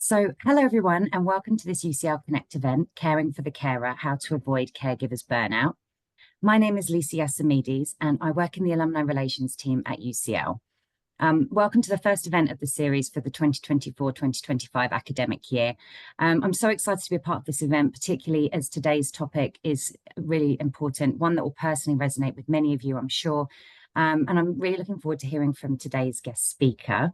So, hello everyone, and welcome to this UCL Connect event, Caring for the Carer, How to Avoid Caregivers Burnout. My name is Lisa Yassamides, and I work in the Alumni Relations team at UCL. Welcome to the first event of the series for the 2024-2025 academic year. I'm so excited to be a part of this event, particularly as today's topic is really important, one that will personally resonate with many of you, I'm sure. And I'm really looking forward to hearing from today's guest speaker.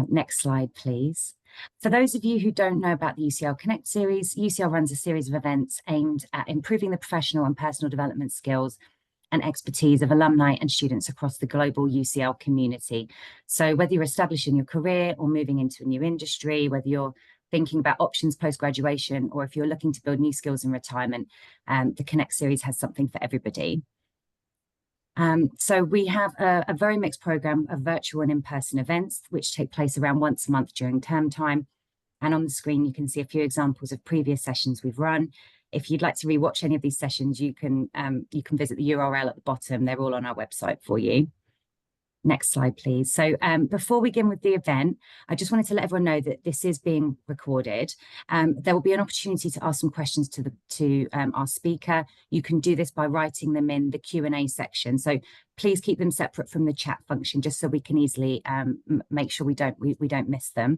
Next slide, please. For those of you who don't know about the UCL Connect series, UCL runs a series of events aimed at improving the professional and personal development skills and expertise of alumni and students across the global UCL community. So whether you're establishing your career or moving into a new industry, whether you're thinking about options post-graduation, or if you're looking to build new skills in retirement, the Connect series has something for everybody. So we have a very mixed program of virtual and in-person events, which take place around once a month during term time. And on the screen, you can see a few examples of previous sessions we've run. If you'd like to rewatch any of these sessions, you can visit the URL at the bottom. They're all on our website for you. Next slide, please. So before we begin with the event, I just wanted to let everyone know that this is being recorded. There will be an opportunity to ask some questions to our speaker. You can do this by writing them in the Q&A section. So please keep them separate from the chat function, just so we can easily make sure we don't miss them.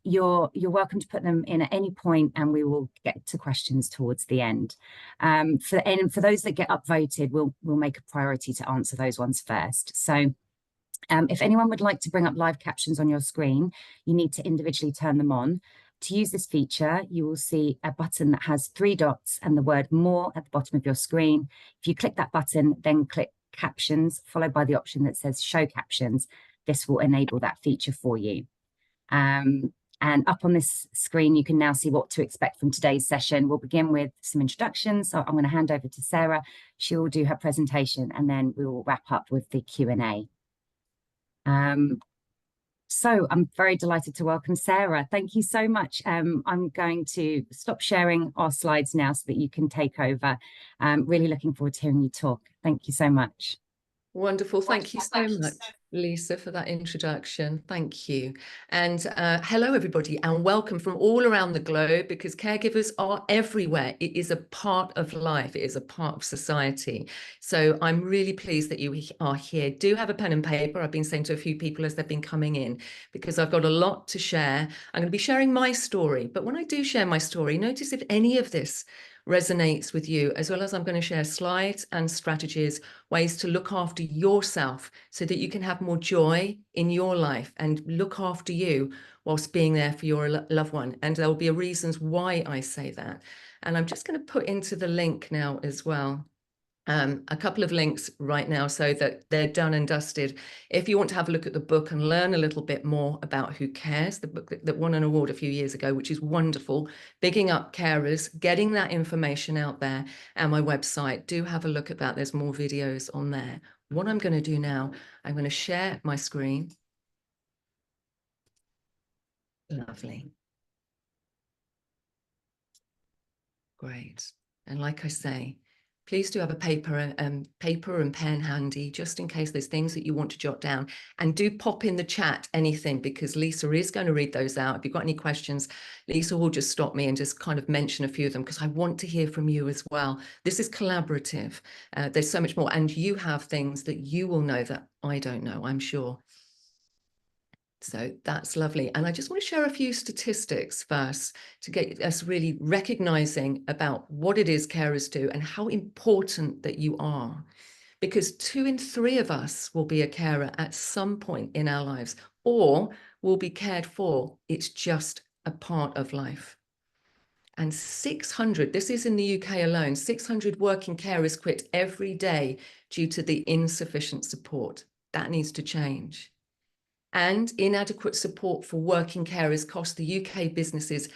You're welcome to put them in at any point, and we will get to questions towards the end. For those that get upvoted, we'll make a priority to answer those ones first. So if anyone would like to bring up live captions on your screen, you need to individually turn them on. To use this feature, you will see a button that has 3 dots and the word more at the bottom of your screen. If you click that button, then click captions, followed by the option that says show captions. This will enable that feature for you. And up on this screen, you can now see what to expect from today's session. We'll begin with some introductions. So I'm going to hand over to Sarah. She will do her presentation, and then we will wrap up with the Q&A. So I'm very delighted to welcome Sarah. Thank you so much. I'm going to stop sharing our slides now so that you can take over. Really looking forward to hearing you talk. Thank you so much. Wonderful. Thank you so much, Lisa, for that introduction. Thank you. And hello, everybody, and welcome from all around the globe, because caregivers are everywhere. It is a part of life. It is a part of society. So I'm really pleased that you are here. Do have a pen and paper. I've been saying to a few people as they've been coming in, because I've got a lot to share. I'm going to be sharing my story. But when I do share my story, notice if any of this resonates with you, as well as I'm going to share slides and strategies, ways to look after yourself so that you can have more joy in your life and look after you whilst being there for your loved one. And there will be reasons why I say that. And I'm just going to put into the link now as well a couple of links right now so that they're done and dusted. If you want to have a look at the book and learn a little bit more about Who Cares, the book that won an award a few years ago, which is wonderful, bigging up carers, getting that information out there, and my website, do have a look at that. There's more videos on there. What I'm going to do now, I'm going to share my screen. Lovely. Great. And like I say, please do have a paper and pen handy, just in case there's things that you want to jot down. And do pop in the chat anything, because Lisa is going to read those out. If you've got any questions, Lisa will just stop me and just kind of mention a few of them, because I want to hear from you as well. This is collaborative. There's so much more. And you have things that you will know that I don't know, I'm sure. So that's lovely. And I just want to share a few statistics first to get us really recognizing about what it is carers do and how important that you are. Because 2 in 3 of us will be a carer at some point in our lives, or will be cared for. It's just a part of life. And 600, this is in the UK alone, 600 working carers quit every day due to the insufficient support. That needs to change. And inadequate support for working carers cost the UK businesses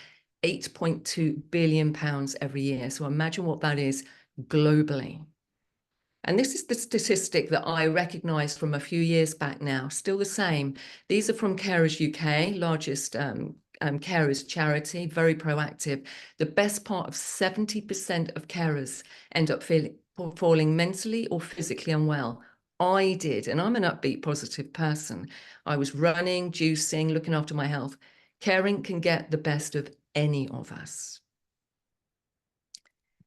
£8.2 billion every year. So imagine what that is globally. And this is the statistic that I recognized from a few years back now, still the same. These are from Carers UK, largest carers charity, very proactive. The best part of 70% of carers end up falling mentally or physically unwell. I did, and I'm an upbeat, positive person. I was running, juicing, looking after my health. Caring can get the best of any of us.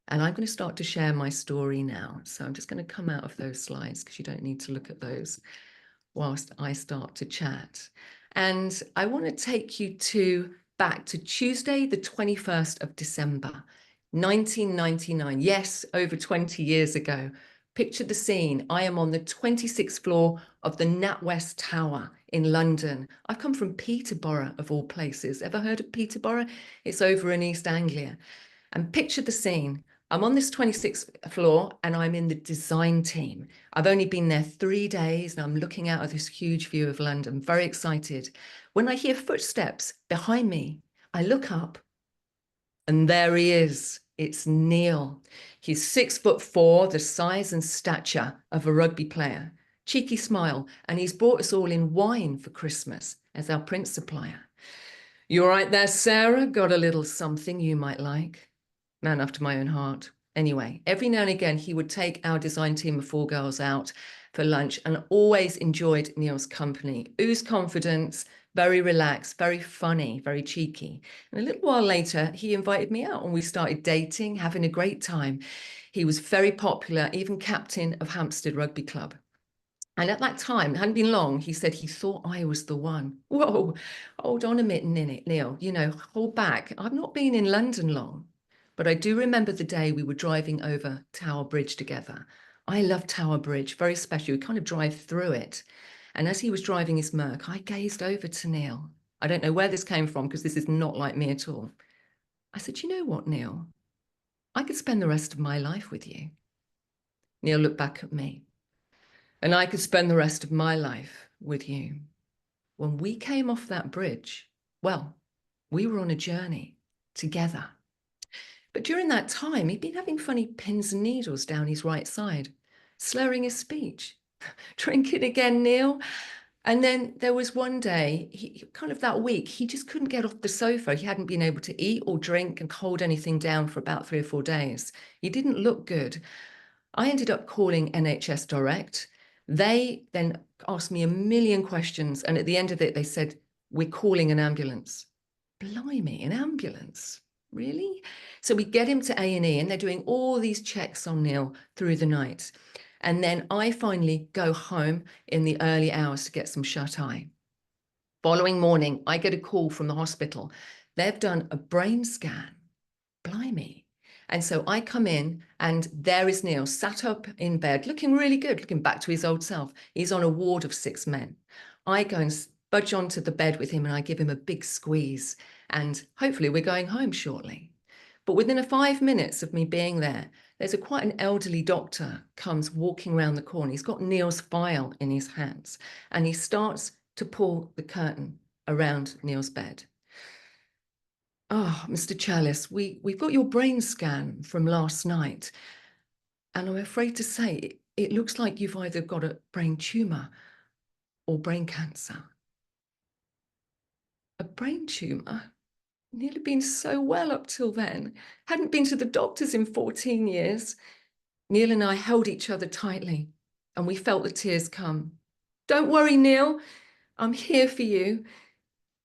And I'm going to start to share my story now. So I'm just going to come out of those slides because you don't need to look at those whilst I start to chat. And I want to take you back to Tuesday, the 21st of December, 1999. Yes, over 20 years ago. Picture the scene. I am on the 26th floor of the NatWest Tower in London. I've come from Peterborough, of all places. Ever heard of Peterborough? It's over in East Anglia. And picture the scene. I'm on this 26th floor and I'm in the design team. I've only been there 3 days and I'm looking out at this huge view of London, very excited. When I hear footsteps behind me, I look up and there he is. It's Neil. He's 6'4", the size and stature of a rugby player. Cheeky smile, and he's brought us all in wine for Christmas as our print supplier. You all right there, Sarah? Got a little something you might like? Man after my own heart. Anyway, every now and again, he would take our design team of 4 girls out for lunch and always enjoyed Neil's company. Oozed confidence, very relaxed, very funny, very cheeky. And a little while later, he invited me out and we started dating, having a great time. He was very popular, even captain of Hampstead Rugby Club. And at that time, it hadn't been long, he said he thought I was the one. Whoa, hold on a minute, Neil, you know, hold back. I've not been in London long, but I do remember the day we were driving over Tower Bridge together. I love Tower Bridge, very special. We kind of drive through it. And as he was driving his Merc, I gazed over to Neil. I don't know where this came from because this is not like me at all. I said, you know what, Neil? I could spend the rest of my life with you. Neil looked back at me. And I could spend the rest of my life with you. When we came off that bridge, well, we were on a journey together. But during that time, he'd been having funny pins and needles down his right side, slurring his speech. Drinking again, Neil. And then there was one day, that week, he just couldn't get off the sofa. He hadn't been able to eat or drink and hold anything down for about 3 or 4 days. He didn't look good. I ended up calling NHS Direct. They then asked me a million questions. And at the end of it, they said, we're calling an ambulance. Blimey, an ambulance? Really? So we get him to A&E and they're doing all these checks on Neil through the night. And then I finally go home in the early hours to get some shut-eye. Following morning, I get a call from the hospital. They've done a brain scan. Blimey. And so I come in and there is Neil sat up in bed, looking really good, looking back to his old self. He's on a ward of 6 men. I go and budge onto the bed with him and I give him a big squeeze and hopefully we're going home shortly. But within 5 minutes of me being there, there's quite an elderly doctor comes walking around the corner. He's got Neil's file in his hands and he starts to pull the curtain around Neil's bed. Oh, Mr. Challice, we've got your brain scan from last night. And I'm afraid to say, it looks like you've either got a brain tumor or brain cancer. A brain tumor? Neil had been so well up till then. Hadn't been to the doctors in 14 years. Neil and I held each other tightly and we felt the tears come. Don't worry, Neil, I'm here for you.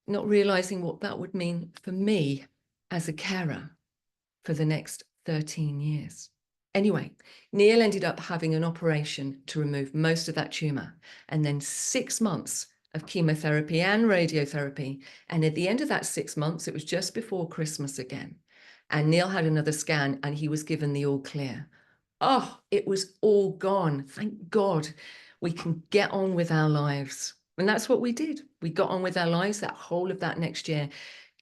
Not realizing what that would mean for me as a carer for the next 13 years. Anyway, Neil ended up having an operation to remove most of that tumor and then 6 months of chemotherapy and radiotherapy. And at the end of that 6 months, it was just before Christmas again. And Neil had another scan and he was given the all clear. Oh, it was all gone. Thank God we can get on with our lives. And that's what we did. We got on with our lives that whole of that next year,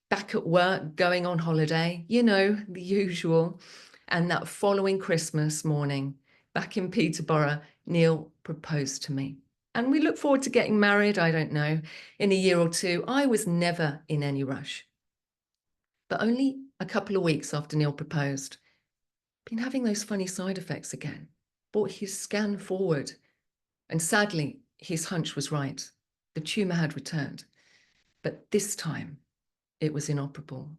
back at work, going on holiday, you know, the usual. And that following Christmas morning, back in Peterborough, Neil proposed to me. And we look forward to getting married, I don't know, in a year or two. I was never in any rush. But only a couple of weeks after Neil proposed, been having those funny side effects again, brought his scan forward. And sadly, his hunch was right. The tumor had returned, but this time it was inoperable.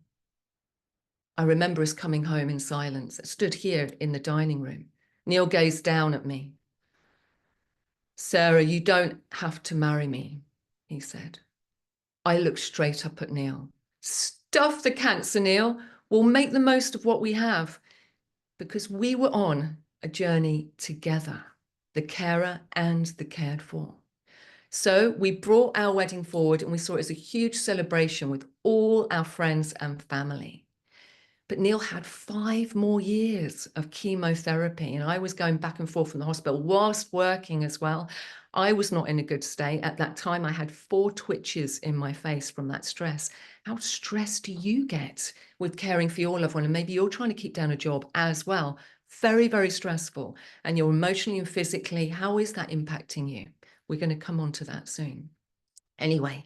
I remember us coming home in silence. I stood here in the dining room. Neil gazed down at me. Sarah, you don't have to marry me, he said. I looked straight up at Neil. Stuff the cancer, Neil. We'll make the most of what we have, because we were on a journey together, the carer and the cared for. So we brought our wedding forward and we saw it as a huge celebration with all our friends and family. But Neil had 5 more years of chemotherapy, and I was going back and forth from the hospital whilst working as well. I was not in a good state. At that time, I had 4 twitches in my face from that stress. How stressed do you get with caring for your loved one? And maybe you're trying to keep down a job as well. Very, very stressful. And you're emotionally and physically, how is that impacting you? We're going to come on to that soon. Anyway,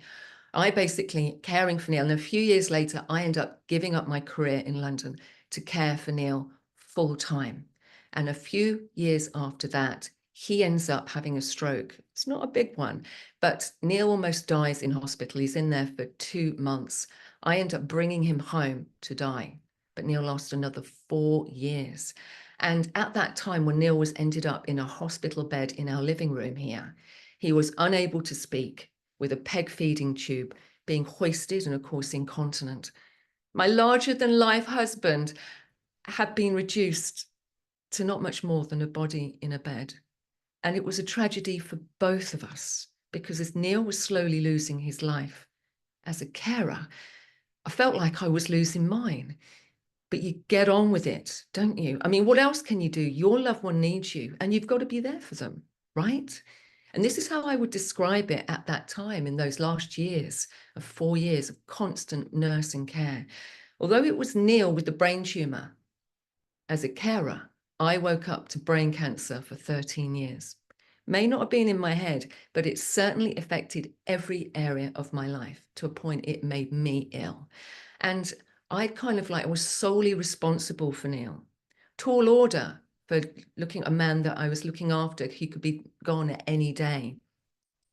I basically caring for Neil. And a few years later, I end up giving up my career in London to care for Neil full time. And a few years after that, he ends up having a stroke. It's not a big one, but Neil almost dies in hospital. He's in there for 2 months. I end up bringing him home to die, but Neil lasted another 4 years. And at that time, when Neil was ended up in a hospital bed in our living room here, he was unable to speak, with a peg feeding tube, being hoisted and of course incontinent. My larger than life husband had been reduced to not much more than a body in a bed. And it was a tragedy for both of us, because as Neil was slowly losing his life as a carer, I felt like I was losing mine. But you get on with it, don't you? I mean, what else can you do? Your loved one needs you and you've got to be there for them, right? And this is how I would describe it at that time, in those last years of 4 years of constant nursing care. Although it was Neil with the brain tumor, as a carer, I woke up to brain cancer for 13 years. May not have been in my head, but it certainly affected every area of my life to a point it made me ill. And I was solely responsible for Neil. Tall order for looking at a man that I was looking after. He could be gone at any day.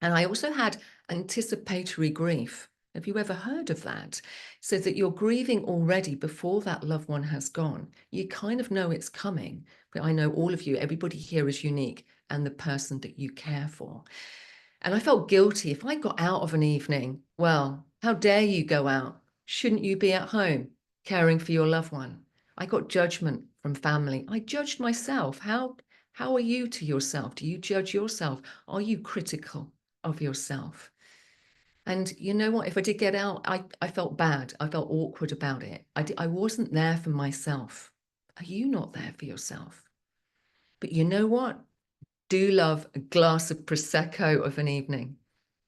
And I also had anticipatory grief. Have you ever heard of that? So that you're grieving already before that loved one has gone. You kind of know it's coming, but I know all of you, everybody here is unique, and the person that you care for. And I felt guilty. If I got out of an evening, well, how dare you go out? Shouldn't you be at home caring for your loved one? I got judgment from family. I judged myself. How are you to yourself? Do you judge yourself? Are you critical of yourself? And you know what? If I did get out, I felt bad. I felt awkward about it. I wasn't there for myself. Are you not there for yourself? But you know what? Do love a glass of Prosecco of an evening.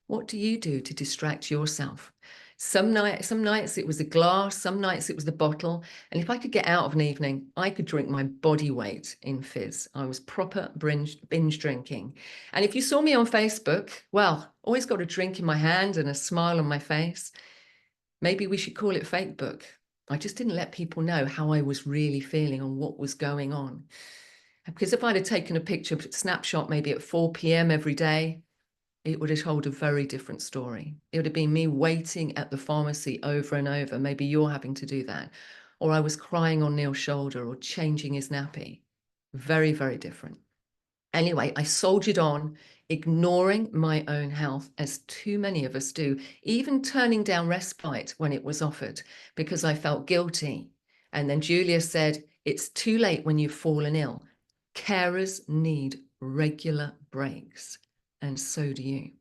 What do you do to distract yourself? Some nights it was a glass, some nights it was the bottle. And if I could get out of an evening, I could drink my body weight in fizz. I was proper binge drinking. And if you saw me on Facebook, well, always got a drink in my hand and a smile on my face. Maybe we should call it fake book. I just didn't let people know how I was really feeling and what was going on. Because if I'd have taken a picture, snapshot maybe at 4 p.m. every day, it would have told a very different story. It would have been me waiting at the pharmacy over and over. Maybe you're having to do that. Or I was crying on Neil's shoulder or changing his nappy. Very, very different. Anyway, I soldiered on, ignoring my own health, as too many of us do, even turning down respite when it was offered because I felt guilty. And then Julia said, it's too late when you've fallen ill. Carers need regular breaks, and so do you.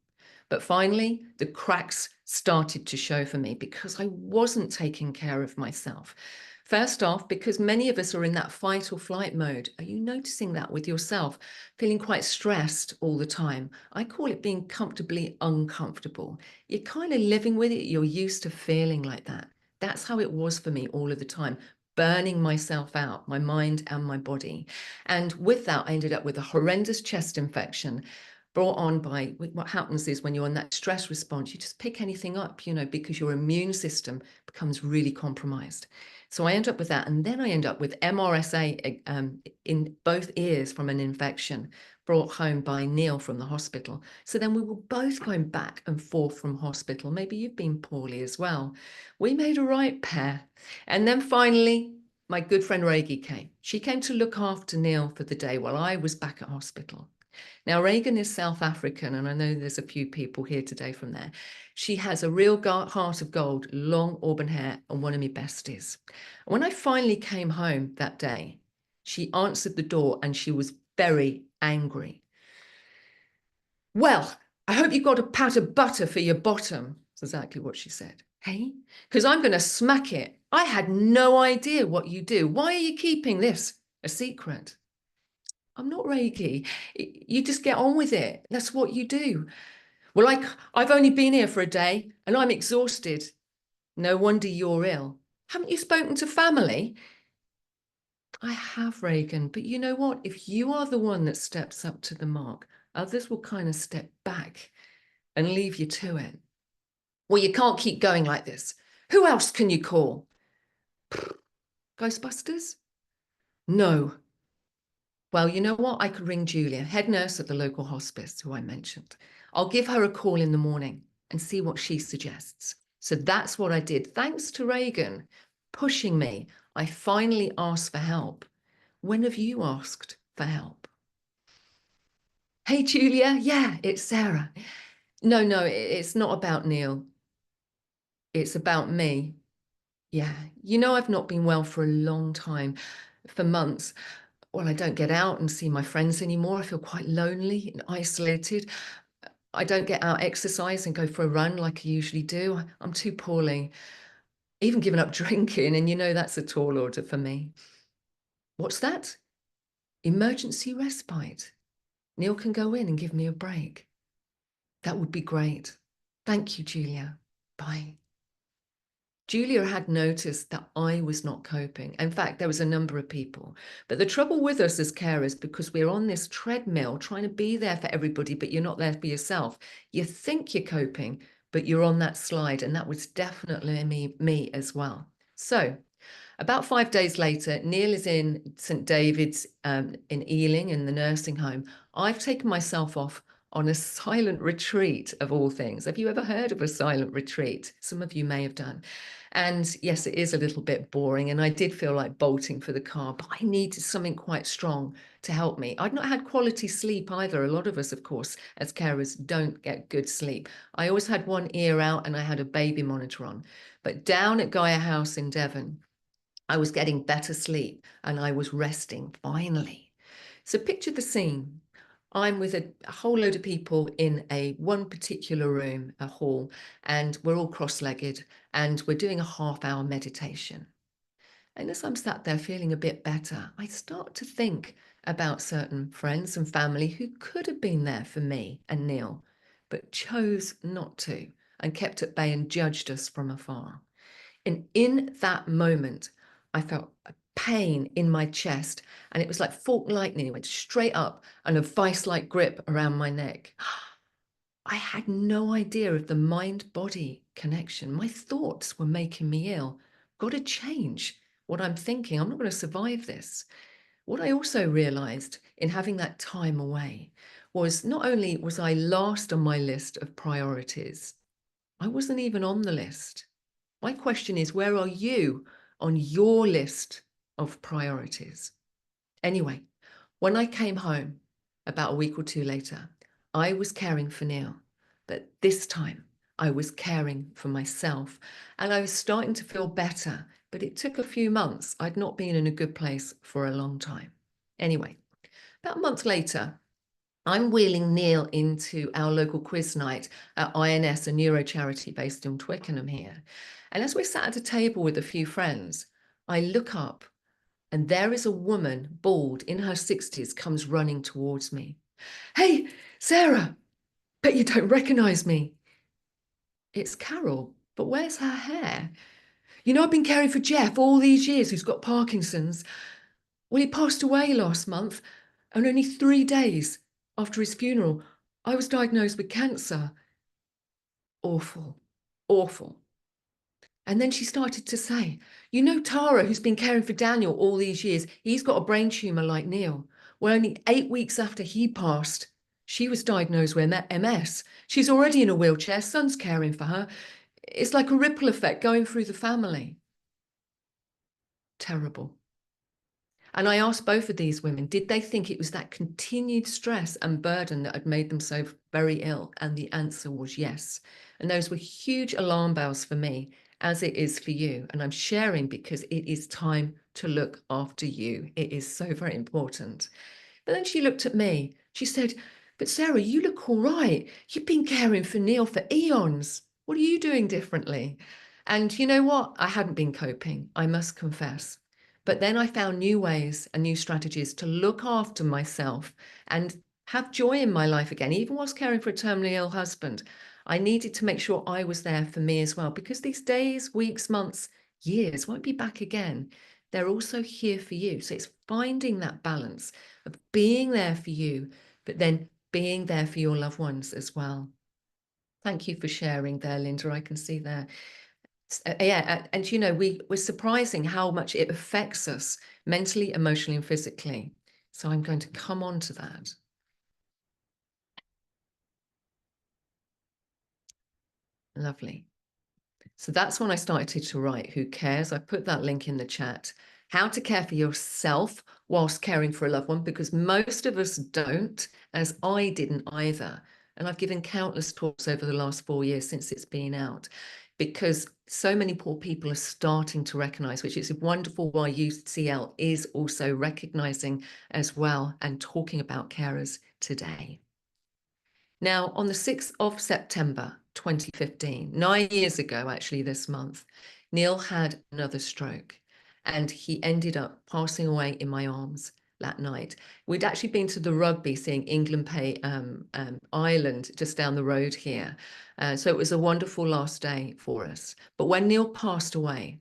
But finally, the cracks started to show for me because I wasn't taking care of myself. First off, because many of us are in that fight or flight mode. Are you noticing that with yourself? Feeling quite stressed all the time. I call it being comfortably uncomfortable. You're kind of living with it. You're used to feeling like that. That's how it was for me all of the time, burning myself out, my mind and my body. And with that, I ended up with a horrendous chest infection brought on by, what happens is when you're on that stress response, you just pick anything up, because your immune system becomes really compromised. So I end up with that. And then I end up with MRSA in both ears from an infection brought home by Neil from the hospital. So then we were both going back and forth from hospital. Maybe you've been poorly as well. We made a right pair. And then finally, my good friend Regie came. She came to look after Neil for the day while I was back at hospital. Now, Reagan is South African, and I know there's a few people here today from there. She has a real heart of gold, long auburn hair, and one of my besties. When I finally came home that day, she answered the door and she was very angry. "Well, I hope you got a pat of butter for your bottom." That's exactly what she said. "Hey, because I'm going to smack it. I had no idea what you do. Why are you keeping this a secret?" "I'm not Reiki. You just get on with it. That's what you do." "Well, I've only been here for a day and I'm exhausted." "No wonder you're ill. Haven't you spoken to family?" "I have, Reagan, but you know what? If you are the one that steps up to the mark, others will kind of step back and leave you to it." "Well, you can't keep going like this. Who else can you call?" "Ghostbusters?" "No." "Well, you know what? I could ring Julia, head nurse at the local hospice, who I mentioned. I'll give her a call in the morning and see what she suggests." So that's what I did. Thanks to Reagan pushing me, I finally asked for help. When have you asked for help? "Hey, Julia. Yeah, it's Sarah. No, it's not about Neil. It's about me. Yeah, you know, I've not been well for a long time, for months. Well, I don't get out and see my friends anymore. I feel quite lonely and isolated. I don't get out exercise and go for a run like I usually do. I'm too poorly. Even given up drinking, and you know that's a tall order for me." "What's that?" "Emergency respite. Neil can go in and give me a break." "That would be great. Thank you, Julia. Bye." Julia had noticed that I was not coping. In fact, there was a number of people. But the trouble with us as carers, because we're on this treadmill trying to be there for everybody, but you're not there for yourself. You think you're coping, but you're on that slide. And that was definitely me as well. So about 5 days later, Neil is in St. David's in Ealing in the nursing home. I've taken myself off on a silent retreat, of all things. Have you ever heard of a silent retreat? Some of you may have done. And yes, it is a little bit boring. And I did feel like bolting for the car, but I needed something quite strong to help me. I'd not had quality sleep either. A lot of us, of course, as carers, don't get good sleep. I always had one ear out and I had a baby monitor on. But down at Gaia House in Devon, I was getting better sleep and I was resting finally. So picture the scene. I'm with a whole load of people in one particular room, a hall, and we're all cross-legged and we're doing a half-hour meditation. And as I'm sat there feeling a bit better, I start to think about certain friends and family who could have been there for me and Neil, but chose not to and kept at bay and judged us from afar. And in that moment, I felt a pain in my chest, and it was like forked lightning. It went straight up and a vice-like grip around my neck. I had no idea of the mind-body connection. My thoughts were making me ill. Got to change what I'm thinking. I'm not going to survive this. What I also realized in having that time away was not only was I last on my list of priorities, I wasn't even on the list. My question is, where are you on your list of priorities? Anyway, when I came home about a week or two later, I was caring for Neil, but this time I was caring for myself and I was starting to feel better, but it took a few months. I'd not been in a good place for a long time. Anyway, about a month later, I'm wheeling Neil into our local quiz night at INS, a neuro charity based in Twickenham here. And as we're sat at a table with a few friends, I look up and there is a woman, bald, in her 60s, comes running towards me. "Hey, Sarah, bet you don't recognize me." "It's Carol, but where's her hair?" "You know, I've been caring for Jeff all these years, who's got Parkinson's. Well, he passed away last month, and only 3 days after his funeral, I was diagnosed with cancer." Awful, awful. And then she started to say, "You know Tara, who's been caring for Daniel all these years, he's got a brain tumor like Neil. Well, only 8 weeks after he passed, she was diagnosed with MS. She's already in a wheelchair, son's caring for her. It's like a ripple effect going through the family." Terrible. And I asked both of these women, did they think it was that continued stress and burden that had made them so very ill? And the answer was yes. And those were huge alarm bells for me, as it is for you. And I'm sharing because it is time to look after you. It is so very important. But then she looked at me. She said, but Sarah, you look all right. You've been caring for Neil for eons. What are you doing differently? And you know what? I hadn't been coping, I must confess. But then I found new ways and new strategies to look after myself and have joy in my life again, even whilst caring for a terminally ill husband. I needed to make sure I was there for me as well, because these days, weeks, months, years won't be back again. They're also here for you. So it's finding that balance of being there for you, but then being there for your loved ones as well. Thank you for sharing there, Linda. I can see there. Yeah, and you know, we're surprising how much it affects us mentally, emotionally, and physically. So I'm going to come on to that. Lovely. So that's when I started to write Who Cares? I put that link in the chat. How to care for yourself whilst caring for a loved one, because most of us don't, as I didn't either. And I've given countless talks over the last 4 years since it's been out, because so many poor people are starting to recognize, which is wonderful why UCL is also recognizing as well and talking about carers today. Now, on the 6th of September 2015, 9 years ago, actually this month, Neil had another stroke and he ended up passing away in my arms that night. We'd actually been to the rugby seeing England play Ireland just down the road here. So it was a wonderful last day for us. But when Neil passed away,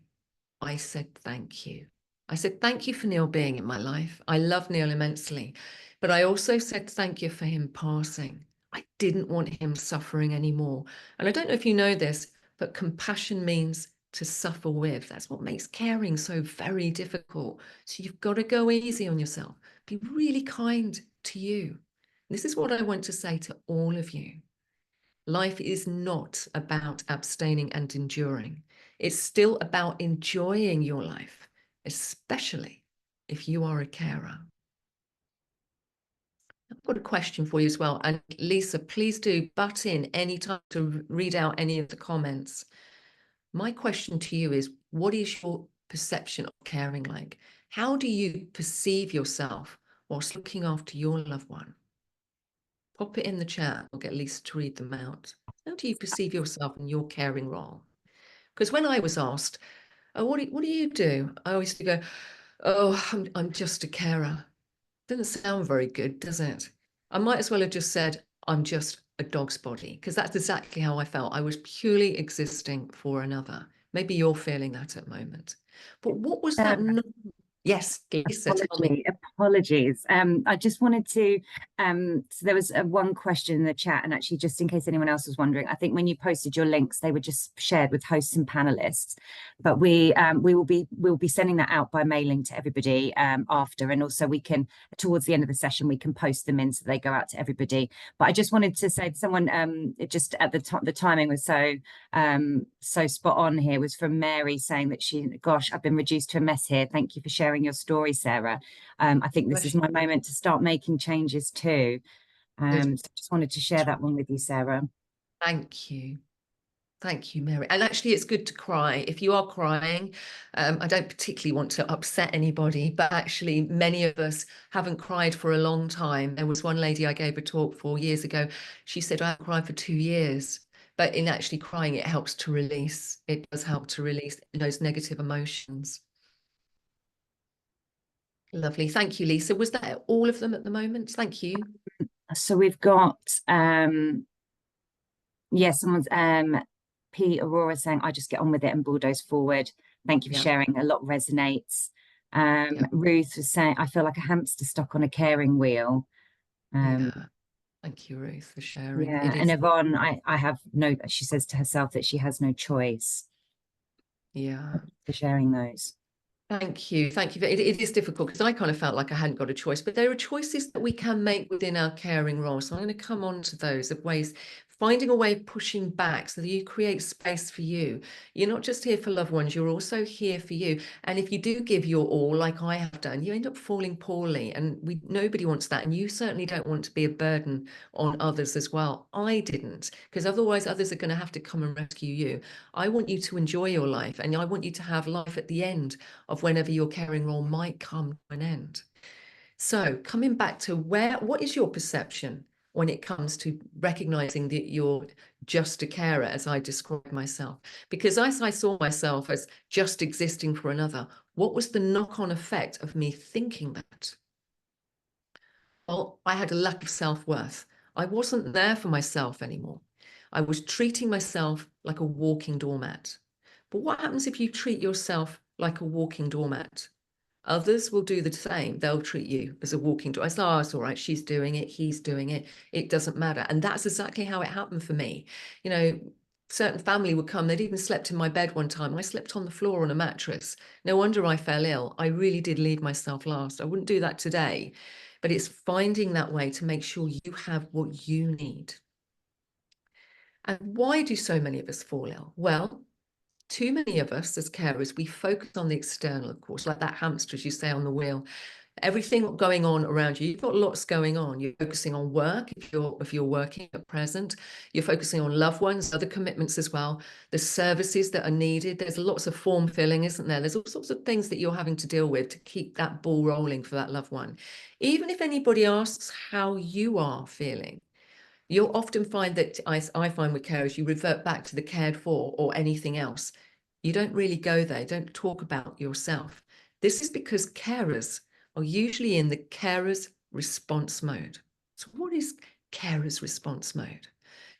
I said, thank you. I said, thank you for Neil being in my life. I love Neil immensely. But I also said, thank you for him passing. I didn't want him suffering anymore. And I don't know if you know this, but compassion means to suffer with. That's what makes caring so very difficult. So you've got to go easy on yourself. Be really kind to you. This is what I want to say to all of you. Life is not about abstaining and enduring. It's still about enjoying your life, especially if you are a carer. I've got a question for you as well. And Lisa, please do butt in any time to read out any of the comments. My question to you is, what is your perception of caring like? How do you perceive yourself whilst looking after your loved one? Pop it in the chat. I'll get Lisa to read them out. How do you perceive yourself in your caring role? Because when I was asked, oh, what do you do? I always go, oh, I'm just a carer. Doesn't sound very good, does it? I might as well have just said, I'm just a dog's body, because that's exactly how I felt. I was purely existing for another. Maybe you're feeling that at the moment. But what was that? Yes, Lisa, tell me. Apologies. I just wanted to, so there was one question in the chat, and actually just in case anyone else was wondering, I think when you posted your links, they were just shared with hosts and panelists, but we will be sending that out by mailing to everybody after, and also we can, towards the end of the session, we can post them in so they go out to everybody. But I just wanted to say to someone, it just at the timing was so spot on here, was from Mary saying that gosh, I've been reduced to a mess here. Thank you for sharing your story, Sarah. I think this is my moment to start making changes too. So just wanted to share that one with you, Sarah. Thank you. Thank you, Mary. And actually, it's good to cry. If you are crying, I don't particularly want to upset anybody, but actually many of us haven't cried for a long time. There was one lady I gave a talk 4 years ago. She said, I haven't cried for 2 years. But in actually crying, it helps to release. It does help to release those negative emotions. Lovely. Thank you, Lisa. Was that all of them at the moment? Thank you. So we've got, someone's P. Aurora saying, I just get on with it and bulldoze forward. Thank you for sharing. A lot resonates. Ruth was saying, I feel like a hamster stuck on a caring wheel. Thank you, Ruth, for sharing. Yeah, and Yvonne, I have no, she says to herself that she has no choice. Yeah. For sharing those. Thank you. Thank you. It is difficult because I kind of felt like I hadn't got a choice, but there are choices that we can make within our caring role. So I'm going to come on to those of ways finding a way of pushing back so that you create space for you. You're not just here for loved ones, you're also here for you. And if you do give your all, like I have done, you end up falling poorly, and nobody wants that. And you certainly don't want to be a burden on others as well. I didn't, because otherwise others are going to have to come and rescue you. I want you to enjoy your life, and I want you to have life at the end of whenever your caring role might come to an end. So coming back to what is your perception when it comes to recognizing that you're just a carer, as I described myself? Because as I saw myself as just existing for another, what was the knock-on effect of me thinking that? Well, I had a lack of self-worth. I wasn't there for myself anymore. I was treating myself like a walking doormat. But what happens if you treat yourself like a walking doormat? Others will do the same. They'll treat you as a walking door. I say, oh, it's all right. She's doing it. He's doing it. It doesn't matter. And that's exactly how it happened for me. You know, certain family would come. They'd even slept in my bed one time. I slept on the floor on a mattress. No wonder I fell ill. I really did leave myself last. I wouldn't do that today. But it's finding that way to make sure you have what you need. And why do so many of us fall ill? Well, too many of us as carers, we focus on the external, of course, like that hamster, as you say, on the wheel. Everything going on around you, you've got lots going on. You're focusing on work if you're working at present. You're focusing on loved ones, other commitments as well. The services that are needed. There's lots of form filling, isn't there? There's all sorts of things that you're having to deal with to keep that ball rolling for that loved one. Even if anybody asks how you are feeling, you'll often find that, I find with carers, you revert back to the cared for or anything else. You don't really go there. Don't talk about yourself. This is because carers are usually in the carer's response mode. So what is carer's response mode?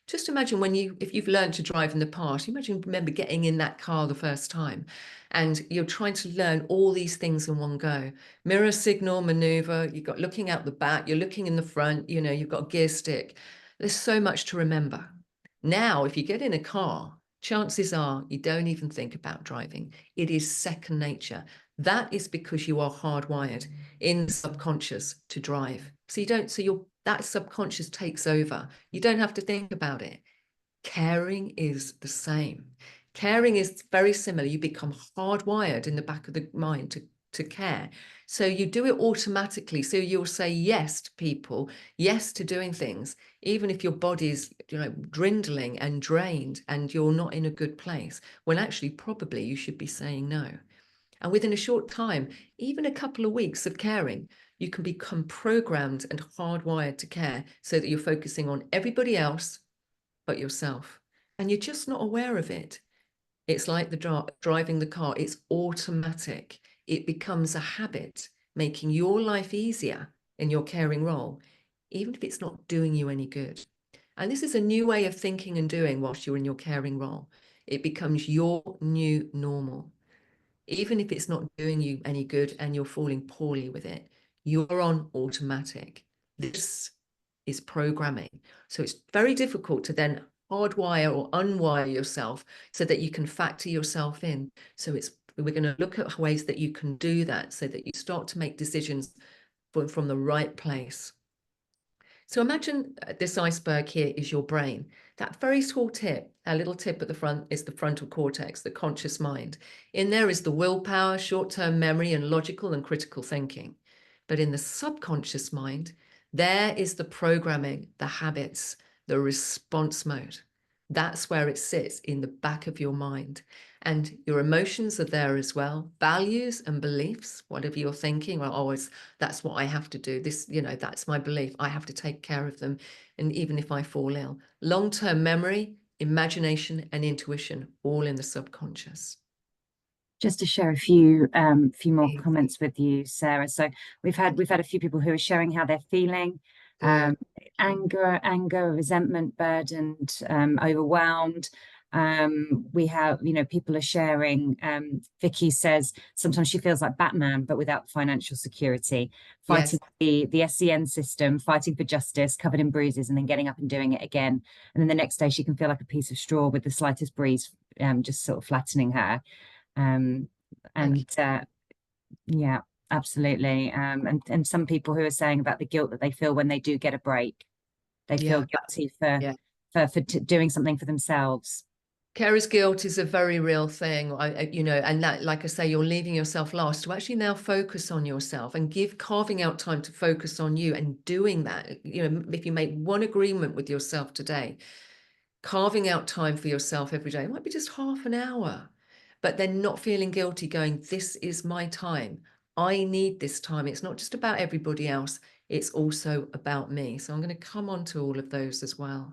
Just imagine if you've learned to drive in the past, remember getting in that car the first time and you're trying to learn all these things in one go. Mirror, signal, maneuver, you've got looking out the back, you're looking in the front, you've got a gear stick. There's so much to remember. Now, if you get in a car, chances are you don't even think about driving. It is second nature. That is because you are hardwired in the subconscious to drive. So that subconscious takes over. You don't have to think about it. Caring is the same. Caring is very similar. You become hardwired in the back of the mind to care. So you do it automatically. So you'll say yes to people, yes to doing things, even if your body's dwindling and drained and you're not in a good place, when actually probably you should be saying no. And within a short time, even a couple of weeks of caring, you can become programmed and hardwired to care so that you're focusing on everybody else but yourself. And you're just not aware of it. It's like driving the car. It's automatic. It becomes a habit, making your life easier in your caring role, even if it's not doing you any good. And this is a new way of thinking and doing whilst you're in your caring role. It becomes your new normal. Even if it's not doing you any good and you're falling poorly with it, you're on automatic. This is programming. So it's very difficult to then hardwire or unwire yourself so that you can factor yourself in. So we're going to look at ways that you can do that so that you start to make decisions from the right place. So imagine this iceberg here is your brain. That very small tip, that little tip at the front, is the frontal cortex, the conscious mind. In there is the willpower, short-term memory, and logical and critical thinking. But in the subconscious mind, there is the programming, the habits, the response mode. That's where it sits, in the back of your mind. And your emotions are there as well. Values and beliefs, whatever you're thinking, well, that's what I have to do. This, that's my belief. I have to take care of them. And even if I fall ill, long-term memory, imagination, and intuition, all in the subconscious. Just to share a few more comments with you, Sarah. So we've had a few people who are sharing how they're feeling. Anger, resentment, burdened, overwhelmed. We have, people are sharing. Vicky says sometimes she feels like Batman, but without financial security, fighting the SEN system, fighting for justice, covered in bruises, and then getting up and doing it again. And then the next day she can feel like a piece of straw with the slightest breeze, just sort of flattening her. Yeah, absolutely. And some people who are saying about the guilt that they feel when they do get a break. They feel guilty for doing something for themselves. Carer's guilt is a very real thing, and that, like I say, you're leaving yourself last to actually now focus on yourself and carving out time to focus on you and doing that. If you make one agreement with yourself today, carving out time for yourself every day, it might be just half an hour, but then not feeling guilty, going, this is my time. I need this time. It's not just about everybody else. It's also about me. So I'm going to come on to all of those as well.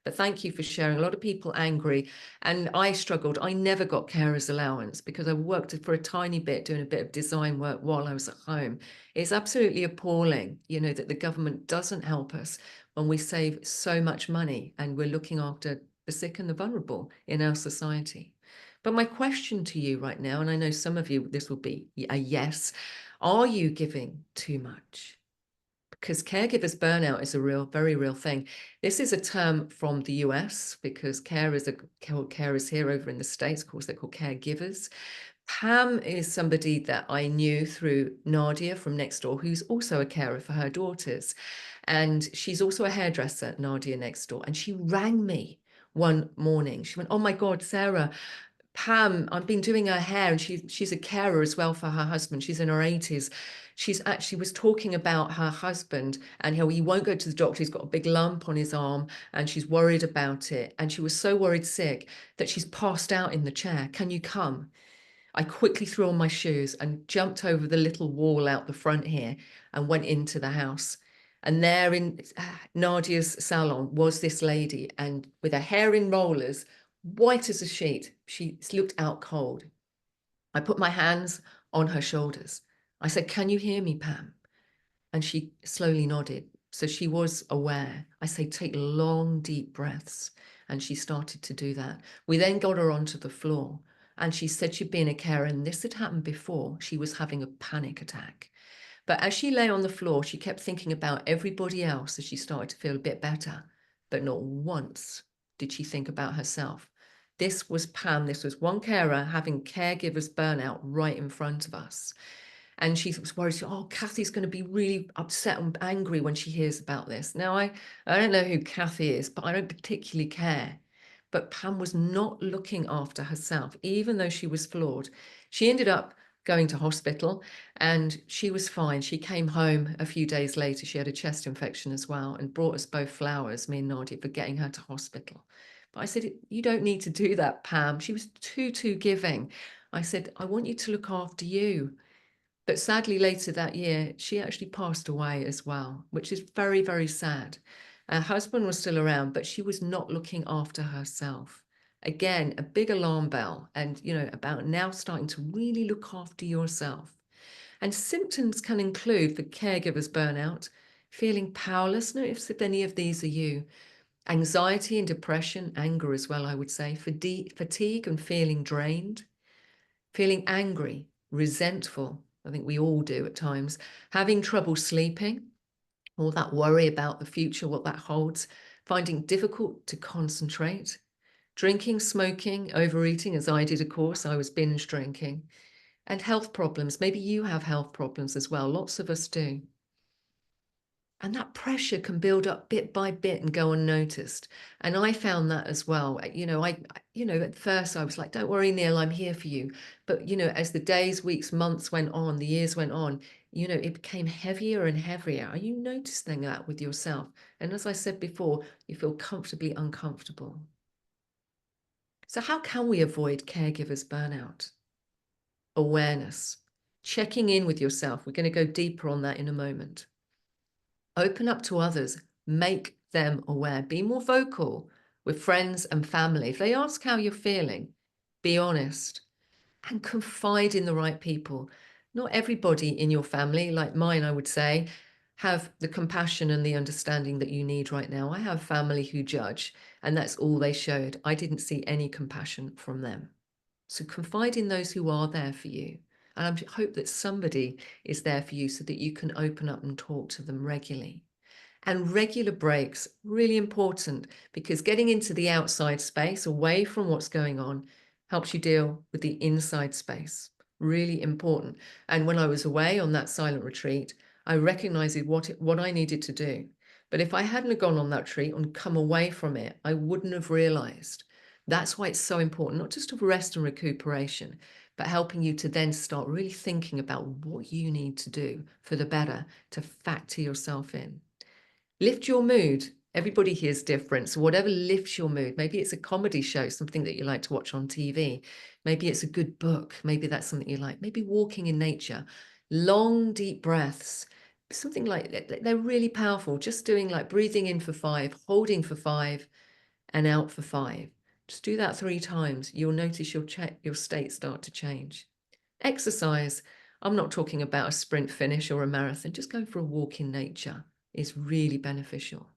But thank you for sharing. A lot of people angry, and I struggled. I never got carer's allowance because I worked for a tiny bit doing a bit of design work while I was at home. It's absolutely appalling, that the government doesn't help us when we save so much money and we're looking after the sick and the vulnerable in our society. But my question to you right now, and I know some of you, this will be a yes, are you giving too much? Because caregivers burnout is a very real thing. This is a term from the US because carers are called carers here. Over in the States, of course, they're called caregivers. Pam is somebody that I knew through Nadia from next door, who's also a carer for her daughters. And she's also a hairdresser, Nadia next door. And she rang me one morning. She went, oh my God, Sarah, Pam, I've been doing her hair, and she's a carer as well for her husband. She's in her 80s. She's actually was talking about her husband and how he won't go to the doctor. He's got a big lump on his arm and she's worried about it. And she was so worried sick that she's passed out in the chair. Can you come? I quickly threw on my shoes and jumped over the little wall out the front here and went into the house. And there in Nadia's salon was this lady, and with her hair in rollers, white as a sheet, she looked out cold. I put my hands on her shoulders. I said, can you hear me, Pam? And she slowly nodded. So she was aware. I say, take long, deep breaths. And she started to do that. We then got her onto the floor. And she said she'd been a carer, and this had happened before. She was having a panic attack. But as she lay on the floor, she kept thinking about everybody else as she started to feel a bit better. But not once did she think about herself. This was Pam. This was one carer having caregivers burnout right in front of us. And she was worried, oh, Kathy's going to be really upset and angry when she hears about this. Now, I don't know who Kathy is, but I don't particularly care. But Pam was not looking after herself, even though she was flawed. She ended up going to hospital and she was fine. She came home a few days later. She had a chest infection as well, and brought us both flowers, me and Nadia, for getting her to hospital. But I said, you don't need to do that, Pam. She was too giving. I said, I want you to look after you. But sadly, later that year, she actually passed away as well, which is very, very sad. Her husband was still around, but she was not looking after herself. Again, a big alarm bell, and about now starting to really look after yourself. And symptoms can include, for caregivers burnout, feeling powerless. Notice if any of these are you. Anxiety and depression, anger as well, I would say, fatigue and feeling drained, feeling angry, resentful. I think we all do at times, having trouble sleeping, all that worry about the future, what that holds, finding difficult to concentrate, drinking, smoking, overeating, as I did, of course, I was binge drinking, and health problems. Maybe you have health problems as well. Lots of us do. And that pressure can build up bit by bit and go unnoticed. And I found that as well. At first I was like, don't worry, Neil, I'm here for you. But, as the days, weeks, months went on, the years went on, it became heavier and heavier. Are you noticing that with yourself? And as I said before, you feel comfortably uncomfortable. So how can we avoid caregivers burnout? Awareness, checking in with yourself. We're going to go deeper on that in a moment. Open up to others, make them aware, be more vocal with friends and family. If they ask how you're feeling, be honest and confide in the right people. Not everybody in your family, like mine, I would say, have the compassion and the understanding that you need right now. I have family who judge, and that's all they showed. I didn't see any compassion from them. So confide in those who are there for you. And I hope that somebody is there for you so that you can open up and talk to them regularly. And regular breaks, really important, because getting into the outside space, away from what's going on, helps you deal with the inside space. Really important. And when I was away on that silent retreat, I recognized what I needed to do. But if I hadn't gone on that retreat and come away from it, I wouldn't have realized. That's why it's so important, not just of rest and recuperation, but helping you to then start really thinking about what you need to do for the better to factor yourself in. Lift your mood. Everybody here is different. So whatever lifts your mood, maybe it's a comedy show, something that you like to watch on TV. Maybe it's a good book. Maybe that's something you like. Maybe walking in nature, long, deep breaths, something like they're really powerful. Just doing like breathing in for 5, holding for 5 and out for 5. Just do that 3 times. You'll notice your state start to change. Exercise. I'm not talking about a sprint finish or a marathon. Just going for a walk in nature is really beneficial.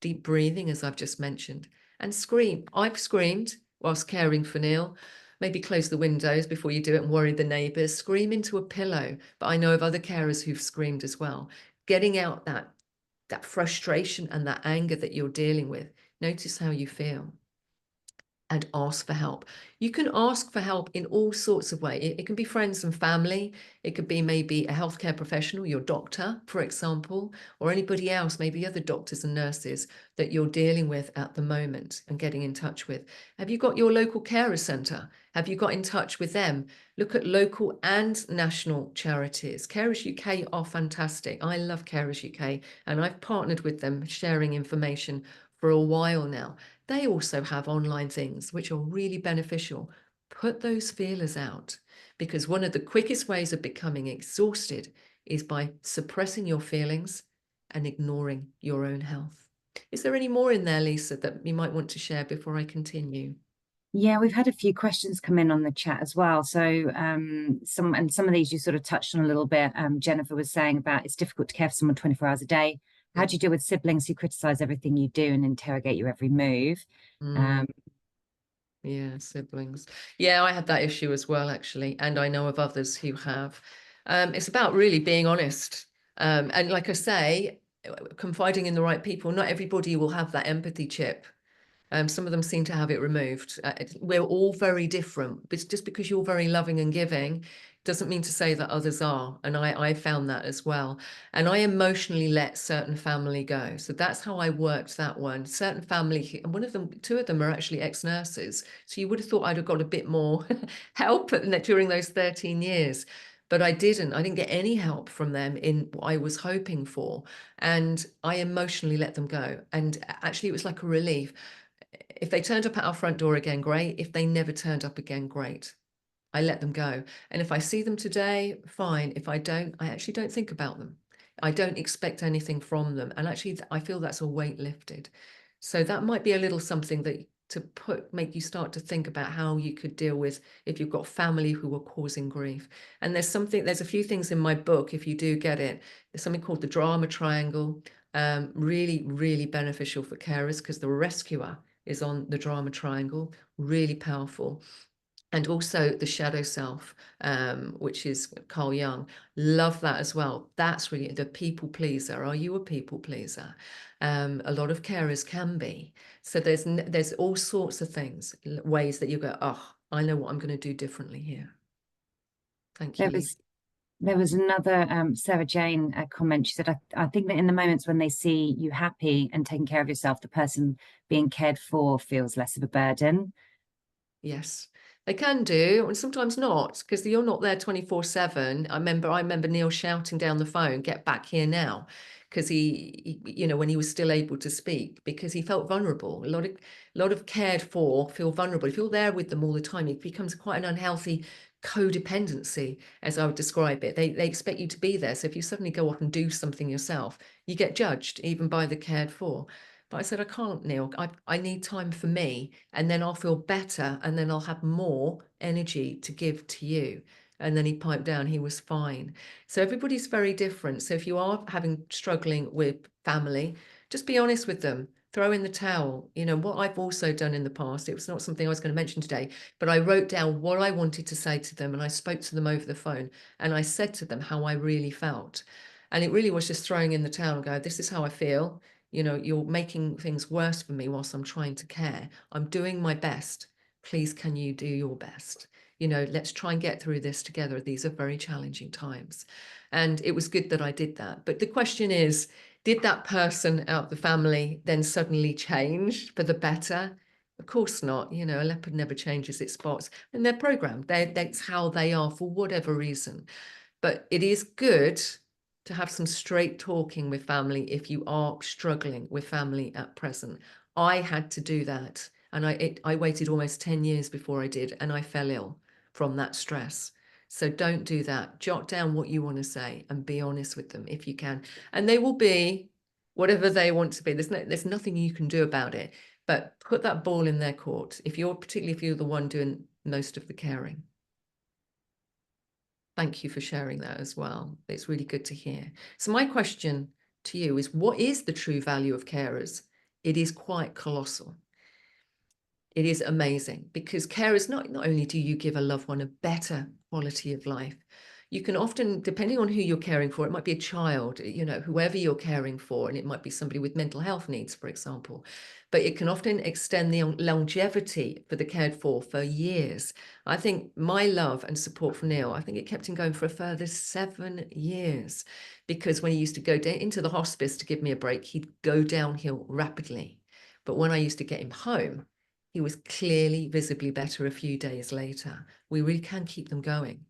Deep breathing, as I've just mentioned, and scream. I've screamed whilst caring for Neil. Maybe close the windows before you do it and worry the neighbours. Scream into a pillow. But I know of other carers who've screamed as well. Getting out that frustration and that anger that you're dealing with. Notice how you feel. And ask for help. You can ask for help in all sorts of ways. It can be friends and family. It could be maybe a healthcare professional, your doctor, for example, or anybody else, maybe other doctors and nurses that you're dealing with at the moment and getting in touch with. Have you got your local carer centre? Have you got in touch with them? Look at local and national charities. Carers UK are fantastic. I love Carers UK, and I've partnered with them, sharing information for a while now. They also have online things which are really beneficial. Put those feelers out, because one of the quickest ways of becoming exhausted is by suppressing your feelings and ignoring your own health. Is there any more in there, Lisa, that you might want to share before I continue? Yeah, we've had a few questions come in on the chat as well. So some of these you sort of touched on a little bit. Jennifer was saying about it's difficult to care for someone 24 hours a day. How do you deal with siblings who criticize everything you do and interrogate your every move? Yeah, siblings. Yeah, I had that issue as well, actually. And I know of others who have. It's about really being honest. And like I say, confiding in the right people. Not everybody will have that empathy chip. Some of them seem to have it removed. We're all very different, but just because you're very loving and giving doesn't mean to say that others are. And I found that as well. And I emotionally let certain family go. So that's how I worked that one. Certain family, one of them, 2 of them are actually ex-nurses. So you would have thought I'd have got a bit more help during those 13 years. But I didn't. I didn't get any help from them in what I was hoping for. And I emotionally let them go. And actually, it was like a relief. If they turned up at our front door again, great. If they never turned up again, great. I let them go. And if I see them today, fine. If I don't, I actually don't think about them. I don't expect anything from them. And actually, I feel that's a weight lifted. So that might be a little something that make you start to think about how you could deal with if you've got family who are causing grief. And there's a few things in my book, if you do get it. There's something called the drama triangle. Really, really beneficial for carers, because the rescuer is on the drama triangle, really powerful. And also the shadow self, which is Carl Jung. Love that as well. That's really the people pleaser. Are you a people pleaser? A lot of carers can be. So there's all sorts of things, ways that you go, oh, I know what I'm going to do differently here. Thank you, Lisa. There was another Sarah Jane comment. She said, I think that in the moments when they see you happy and taking care of yourself, the person being cared for feels less of a burden. Yes, they can do, and sometimes not, because you're not there 24/7. I remember Neil shouting down the phone, "Get back here now," because he, when he was still able to speak, because he felt vulnerable. A lot of cared for feel vulnerable. If you're there with them all the time, it becomes quite an unhealthy codependency, as I would describe it. They expect you to be there. So if you suddenly go off and do something yourself, you get judged even by the cared for. But I said, I can't, Neil. I need time for me, and then I'll feel better, and then I'll have more energy to give to you. And then he piped down, he was fine. So everybody's very different. So if you are struggling with family, just be honest with them. Throw in the towel. What I've also done in the past, it was not something I was going to mention today, but I wrote down what I wanted to say to them, and I spoke to them over the phone, and I said to them how I really felt. And it really was just throwing in the towel and go, this is how I feel. You're making things worse for me whilst I'm trying to care. I'm doing my best. Please, can you do your best? Let's try and get through this together. These are very challenging times. And it was good that I did that. But the question is, Did that person out the family then suddenly change for the better? Of course not. You know, a leopard never changes its spots, and they're programmed. That's how they are for whatever reason. But it is good to have some straight talking with family if you are struggling with family at present. I had to do that. And I waited almost 10 years before I did, and I fell ill from that stress. So don't do that. Jot down what you want to say and be honest with them if you can. And they will be whatever they want to be. There's nothing you can do about it, but put that ball in their court, particularly if you're the one doing most of the caring. Thank you for sharing that as well. It's really good to hear. So my question to you is, what is the true value of carers? It is quite colossal. It is amazing, because carers, not only do you give a loved one a better quality of life, you can often, depending on who you're caring for, it might be a child, you know, whoever you're caring for, and it might be somebody with mental health needs, for example, but it can often extend the longevity for the cared for years. I think my love and support for Neil, I think it kept him going for a further 7 years, because when he used to go into the hospice to give me a break, he'd go downhill rapidly. But when I used to get him home, he was clearly visibly better a few days later. We really can keep them going.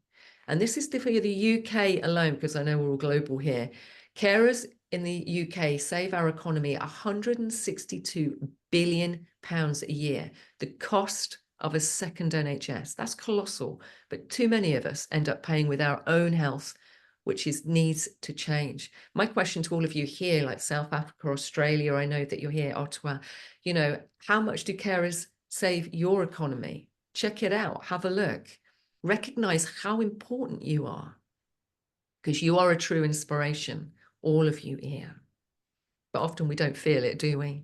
And this is for the UK alone, because I know we're all global here. Carers in the UK save our economy £162 billion a year. The cost of a second NHS, that's colossal. But too many of us end up paying with our own health, which needs to change. My question to all of you here, like South Africa, Australia, I know that you're here, Ottawa, you know, how much do carers save your economy? Check it out, have a look. Recognize how important you are, because you are a true inspiration, all of you here. But often we don't feel it, do we?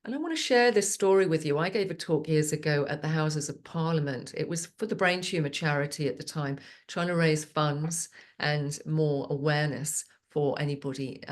And I want to share this story with you. I gave a talk years ago at the Houses of Parliament. It was for the brain tumour charity at the time, trying to raise funds and more awareness for anybody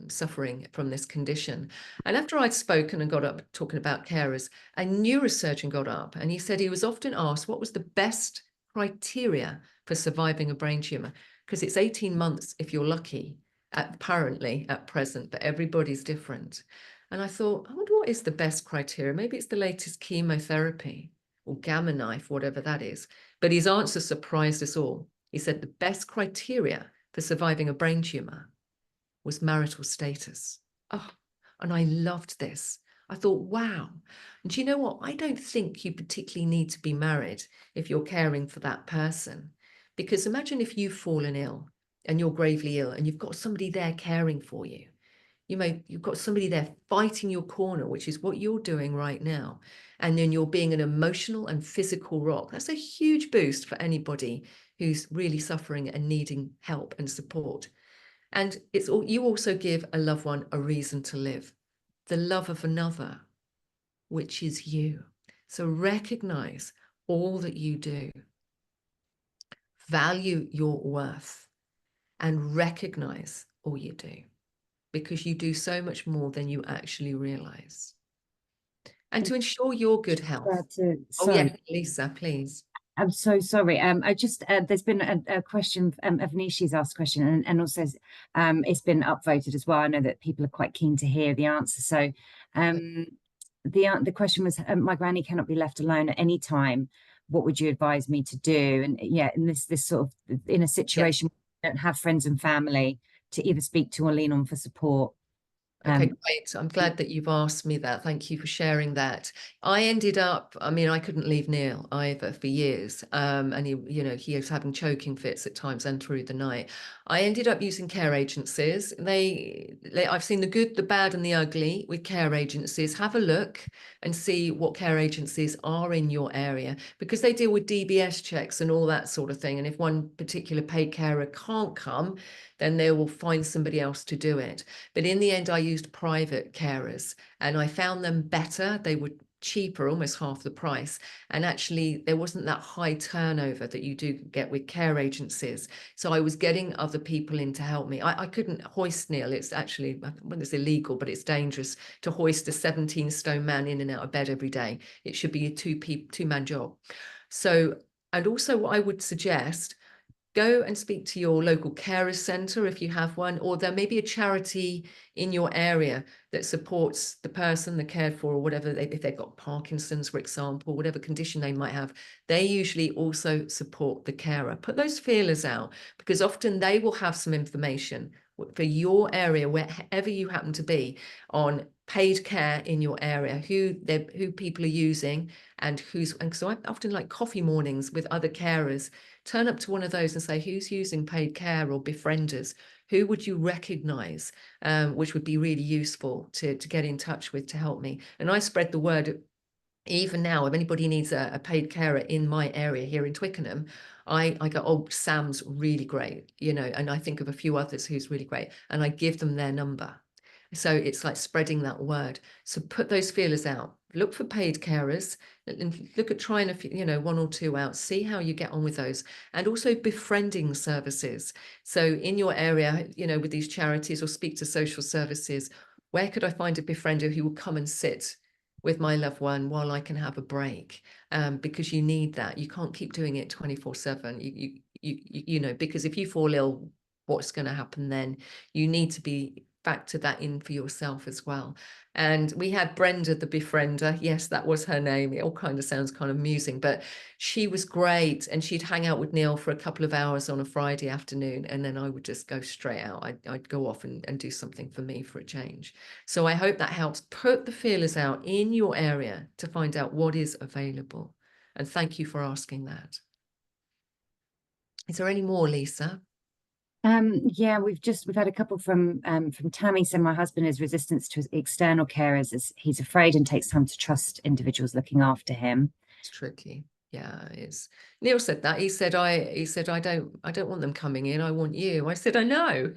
suffering from this condition. And after I'd spoken and got up talking about carers, a neurosurgeon got up and he said he was often asked what was the best criteria for surviving a brain tumour, because it's 18 months if you're lucky, apparently at present, but everybody's different. And I thought, I wonder what is the best criteria? Maybe it's the latest chemotherapy or gamma knife, whatever that is. But his answer surprised us all. He said the best criteria for surviving a brain tumor was marital status. Oh, and I loved this. I thought, wow. And do you know what? I don't think you particularly need to be married if you're caring for that person. Because imagine if you've fallen ill and you're gravely ill and you've got somebody there caring for you. You've got somebody there fighting your corner, which is what you're doing right now. And then you're being an emotional and physical rock. That's a huge boost for anybody who's really suffering and needing help and support. And you also give a loved one a reason to live, the love of another, which is you. So recognize all that you do, value your worth, and recognize all you do, because you do so much more than you actually realize. And to ensure your good health. Oh, yeah, Lisa, please. I'm so sorry. I just there's been a question. Nishi's asked a question, and also it's been upvoted as well. I know that people are quite keen to hear the answer. So the question was, my granny cannot be left alone at any time. What would you advise me to do? And yeah, in this sort of in a situation where you don't have friends and family to either speak to or lean on for support. Okay, great. I'm glad that you've asked me that. Thank you for sharing that. I ended up, I mean, I couldn't leave Neil either for years. And he was having choking fits at times and through the night. I ended up using care agencies. I've seen the good, the bad, and the ugly with care agencies. Have a look and see what care agencies are in your area, because they deal with DBS checks and all that sort of thing. And if one particular paid carer can't come, then they will find somebody else to do it. But in the end, I used private carers and I found them better. They were cheaper, almost half the price. And actually, there wasn't that high turnover that you do get with care agencies. So I was getting other people in to help me. I couldn't hoist Neil. It's actually, well, it's illegal, but it's dangerous to hoist a 17-stone man in and out of bed every day. It should be a two-man job. So, and also what I would suggest, go and speak to your local carers centre if you have one, or there may be a charity in your area that supports the person they're cared for, or whatever, if they've got Parkinson's, for example, whatever condition they might have, they usually also support the carer. Put those feelers out, because often they will have some information for your area, wherever you happen to be, on paid care in your area, who people are using, and so I often like coffee mornings with other carers. Turn up to one of those and say, who's using paid care or befrienders? Who would you recognize, which would be really useful to get in touch with to help me? And I spread the word. Even now, if anybody needs a paid carer in my area here in Twickenham, I go, oh, Sam's really great, you know, and I think of a few others who's really great, and I give them their number. So it's like spreading that word. So put those feelers out. Look for paid carers and look at trying one or two out, see how you get on with those. And also befriending services. So in your area, with these charities, or speak to social services, where could I find a befriender who will come and sit with my loved one while I can have a break? Because you need that. You can't keep doing it 24/7. Because if you fall ill, what's going to happen then? You need to be factor that in for yourself as well. And we had Brenda, the befriender. Yes, that was her name. It all kind of sounds kind of amusing, but she was great. And she'd hang out with Neil for a couple of hours on a Friday afternoon, and then I would just go straight out. I'd go off and do something for me for a change. So I hope that helps. Put the feelers out in your area to find out what is available. And thank you for asking that. Is there any more, Lisa? Yeah, we've had a couple from Tammy. So my husband is resistant to external carers as he's afraid and takes time to trust individuals looking after him. It's tricky. Yeah, it's Neil said that. He said, I don't want them coming in. I want you. I said, I know.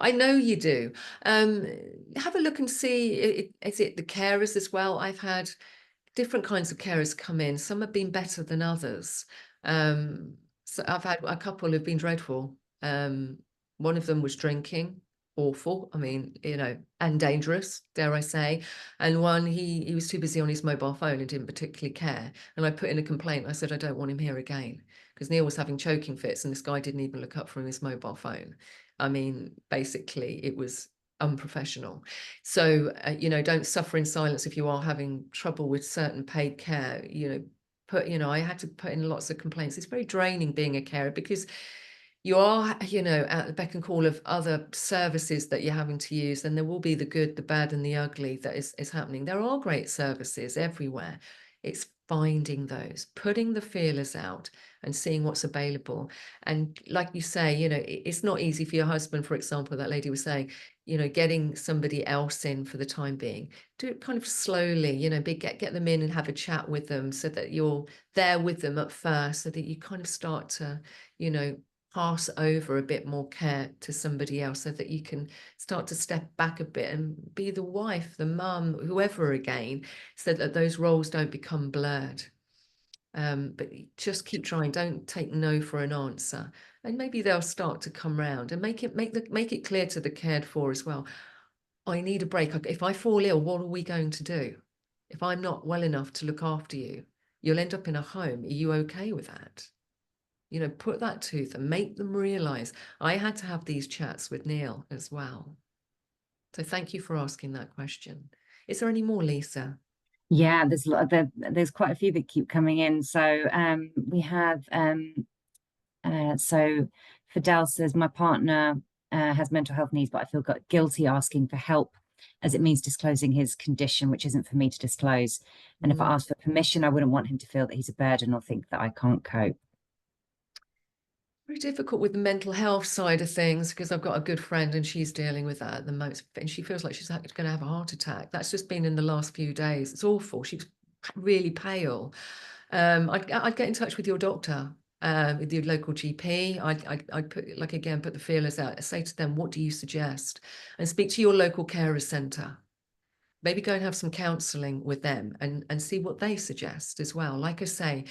I know you do. Have a look and see, is it the carers as well? I've had different kinds of carers come in. Some have been better than others. So I've had a couple who've been dreadful. One of them was drinking, awful. I mean, and dangerous, dare I say. And one, he was too busy on his mobile phone and didn't particularly care. And I put in a complaint. I said, I don't want him here again, because Neil was having choking fits and this guy didn't even look up from his mobile phone. I mean, basically, it was unprofessional. So, don't suffer in silence if you are having trouble with certain paid care. I had to put in lots of complaints. It's very draining being a carer, because you are, at the beck and call of other services that you're having to use, and there will be the good, the bad, and the ugly that is happening. There are great services everywhere. It's finding those, putting the feelers out and seeing what's available. And like you say, it's not easy for your husband, for example, that lady was saying, getting somebody else in for the time being. Do it kind of slowly, get them in and have a chat with them, so that you're there with them at first, so that you kind of start to, pass over a bit more care to somebody else, so that you can start to step back a bit and be the wife, the mum, whoever again, so that those roles don't become blurred. But just keep trying. Don't take no for an answer, and maybe they'll start to come round, and make it clear to the cared for as well. I need a break. If I fall ill, what are we going to do? If I'm not well enough to look after you, you'll end up in a home. Are you okay with that? Put that to them, make them realize. I had to have these chats with Neil as well. So thank you for asking that question. Is there any more, Lisa? Yeah, there's quite a few that keep coming in. So we have so Fidel says, my partner has mental health needs, but I feel guilty asking for help, as it means disclosing his condition, which isn't for me to disclose. And if I ask for permission, I wouldn't want him to feel that he's a burden or think that I can't cope. Very difficult with the mental health side of things, because I've got a good friend and she's dealing with that at the moment, and she feels like she's going to have a heart attack. That's just been in the last few days. It's awful. She's really pale. I'd get in touch with your doctor, with your local GP. I'd put the feelers out. Say to them, what do you suggest? And speak to your local carer centre. Maybe go and have some counselling with them and see what they suggest as well. Like I say,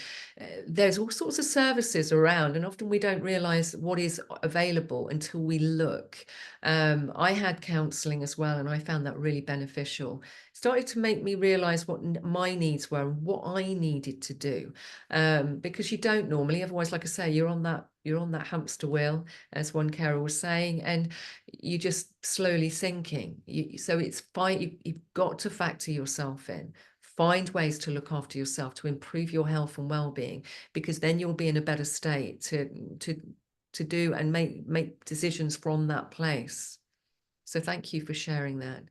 there's all sorts of services around, and often we don't realise what is available until we look. I had counselling as well, and I found that really beneficial. started to make me realize what my needs were and what I needed to do. Because you don't normally, otherwise, like I say, you're on that hamster wheel, as one carer was saying, and you're just slowly sinking. So it's fine. You've got to factor yourself in. Find ways to look after yourself, to improve your health and well-being, because then you'll be in a better state to do and make decisions from that place. So thank you for sharing that.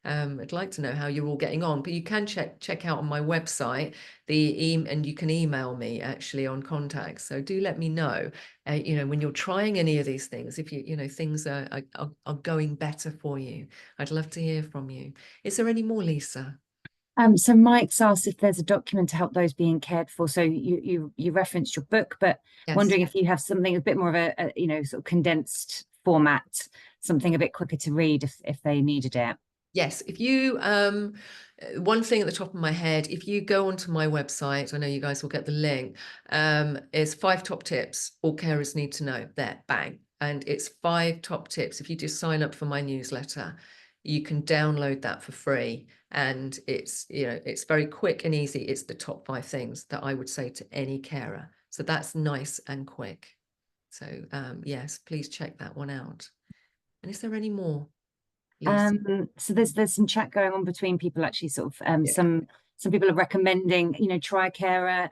I'd like to know how you're all getting on, but you can check out on my website and you can email me actually on contacts. So do let me know, when you're trying any of these things, if things are going better for you. I'd love to hear from you. Is there any more, Lisa? So Mike's asked if there's a document to help those being cared for. So you referenced your book, but Yes. wondering if you have something a bit more of a sort of condensed format, something a bit quicker to read if they needed it. Yes, if you, one thing at the top of my head, if you go onto my website, I know you guys will get the link, is 5 top tips all carers need to know. There, bang. And it's 5 top tips. If you just sign up for my newsletter, you can download that for free. And it's very quick and easy. It's the top 5 things that I would say to any carer. So that's nice and quick. So yes, please check that one out. And is there any more? So there's some chat going on between people actually, sort of Yeah. some people are recommending, try a carer.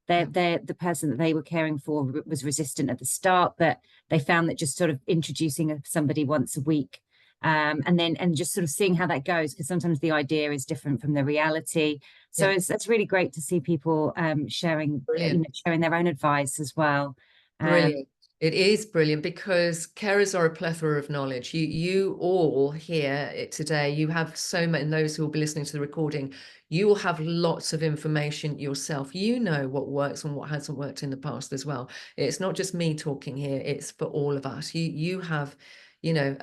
The person that they were caring for was resistant at the start, but they found that just sort of introducing somebody once a week, and just sort of seeing how that goes, because sometimes the idea is different from the reality. So it's really great to see people sharing sharing their own advice as well. Brilliant. It is brilliant, because carers are a plethora of knowledge. You all here today, you have so many, and those who will be listening to the recording, you will have lots of information yourself. You know what works and what hasn't worked in the past as well. It's not just me talking here, it's for all of us. You have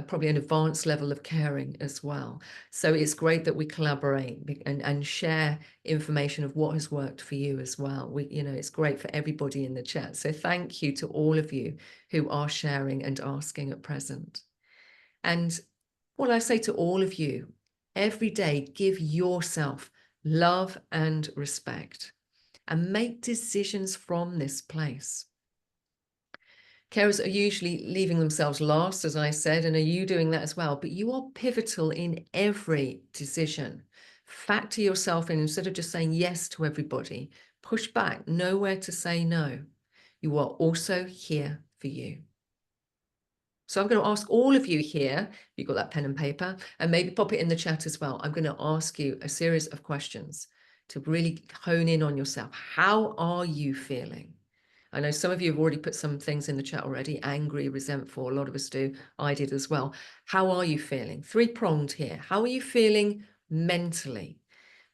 probably an advanced level of caring as well. So it's great that we collaborate and share information of what has worked for you as well. It's great for everybody in the chat. So thank you to all of you who are sharing and asking at present. And what I say to all of you, every day, give yourself love and respect and make decisions from this place. Carers are usually leaving themselves last, as I said, and are you doing that as well? But you are pivotal in every decision. Factor yourself in. Instead of just saying yes to everybody, push back, know where to say no. You are also here for you. So I'm going to ask all of you here, if you've got that pen and paper, and maybe pop it in the chat as well. I'm going to ask you a series of questions to really hone in on yourself. How are you feeling? I know some of you have already put some things in the chat already, angry, resentful, a lot of us do. I did as well. How are you feeling? 3-pronged here. How are you feeling mentally?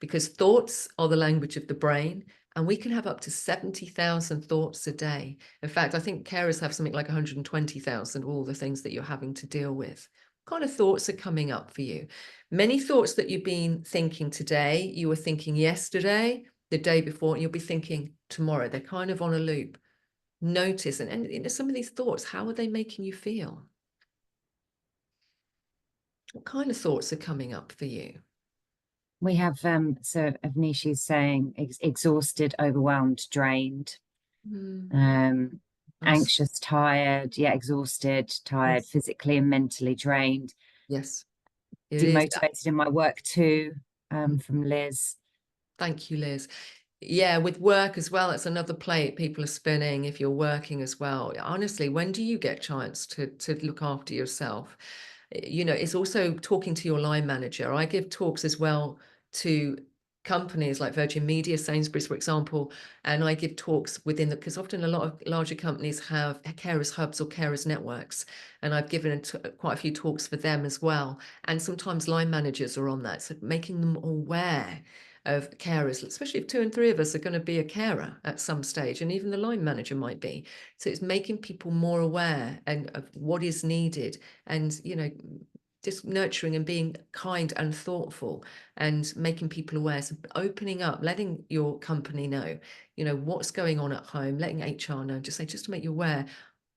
Because thoughts are the language of the brain, and we can have up to 70,000 thoughts a day. In fact, I think carers have something like 120,000, all the things that you're having to deal with. What kind of thoughts are coming up for you? Many thoughts that you've been thinking today, you were thinking yesterday, the day before, and you'll be thinking tomorrow. They're kind of on a loop. Notice and some of these thoughts, how are they making you feel? What kind of thoughts are coming up for you? We have so Avnishi's saying exhausted, overwhelmed, drained, anxious, tired, exhausted, tired, Yes. physically and mentally drained. Yes, it is. Demotivated in my work too, from Liz. Thank you, Liz. Yeah, with work as well, it's another plate people are spinning if you're working as well. Honestly, when do you get a chance to look after yourself? It's also talking to your line manager. I give talks as well to companies like Virgin Media, Sainsbury's, for example, and I give talks within because often a lot of larger companies have carers hubs or carers networks, and I've given quite a few talks for them as well. And sometimes line managers are on that, so making them aware of carers, especially if 2 and 3 of us are going to be a carer at some stage, and even the line manager might be. So it's making people more aware and of what is needed, and just nurturing and being kind and thoughtful and making people aware. So opening up, letting your company know, what's going on at home, letting HR know, just to make you aware,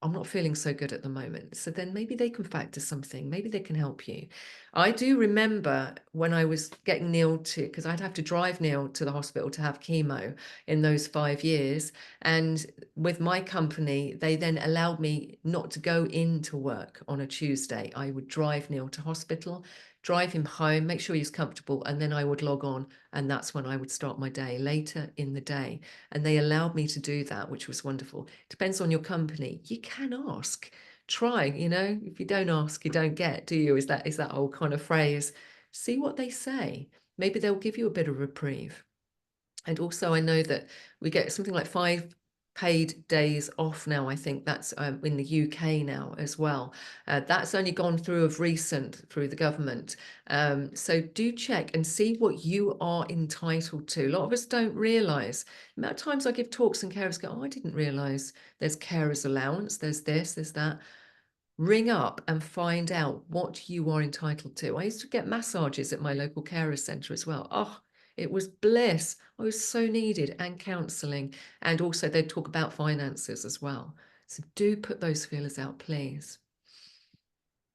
I'm not feeling so good at the moment. So then maybe they can factor something. Maybe they can help you. I do remember when I was getting Neil to, because I'd have to drive Neil to the hospital to have chemo in those 5 years. And with my company, they then allowed me not to go into work on a Tuesday. I would drive Neil to hospital, drive him home, make sure he's comfortable, and then I would log on. And that's when I would start my day later in the day. And they allowed me to do that, which was wonderful. Depends on your company. You can ask, try, if you don't ask, you don't get, do you? Is that old kind of phrase? See what they say. Maybe they'll give you a bit of reprieve. And also I know that we get something like 5 paid days off now. I think that's in the UK now as well. That's only gone through of recent through the government. So do check and see what you are entitled to. A lot of us don't realise. The amount of times I give talks and carers go, oh, I didn't realise there's carers allowance, there's this, there's that. Ring up and find out what you are entitled to. I used to get massages at my local carer centre as well. Oh, it was bliss. I was so needed, and counselling. And also they'd talk about finances as well. So do put those feelers out, please.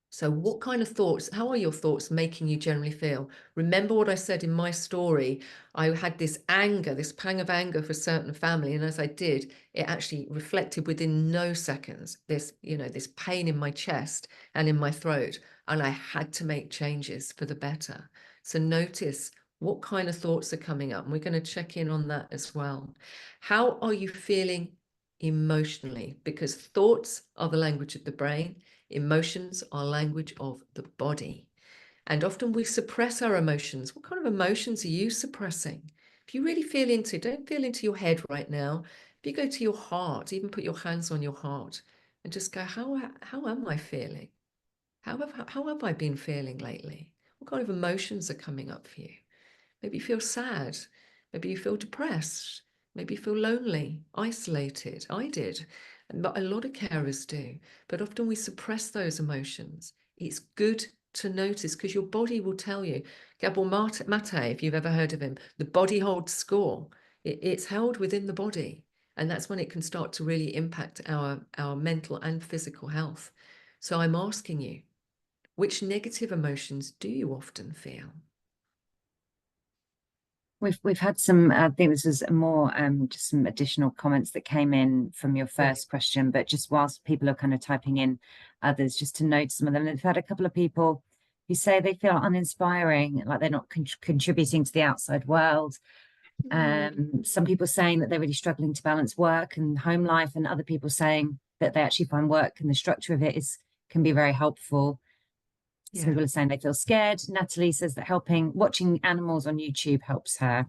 So what kind of thoughts, how are your thoughts making you generally feel? Remember what I said in my story, I had this anger, this pang of anger for a certain family. And as I did, it actually reflected within no seconds, this pain in my chest and in my throat. And I had to make changes for the better. So notice what kind of thoughts are coming up. And we're going to check in on that as well. How are you feeling emotionally? Because thoughts are the language of the brain. Emotions are language of the body. And often we suppress our emotions. What kind of emotions are you suppressing? If you really don't feel into your head right now. If you go to your heart, even put your hands on your heart and just go, how am I feeling? How have I been feeling lately? What kind of emotions are coming up for you? Maybe you feel sad. Maybe you feel depressed. Maybe you feel lonely, isolated. I did. But a lot of carers do. But often we suppress those emotions. It's good to notice because your body will tell you. Gabor Mate, if you've ever heard of him, the body holds score. It's held within the body. And that's when it can start to really impact our mental and physical health. So I'm asking you, which negative emotions do you often feel? We've had some, I think this is more just some additional comments that came in from your Right. first question, but just whilst people are kind of typing in others, just to note some of them. We've had a couple of people who say they feel uninspiring, like they're not contributing to the outside world. Some people saying that they're really struggling to balance work and home life, and other people saying that they actually find work and the structure of it can be very helpful. Some people are saying they feel scared. Natalie says that watching animals on YouTube helps her.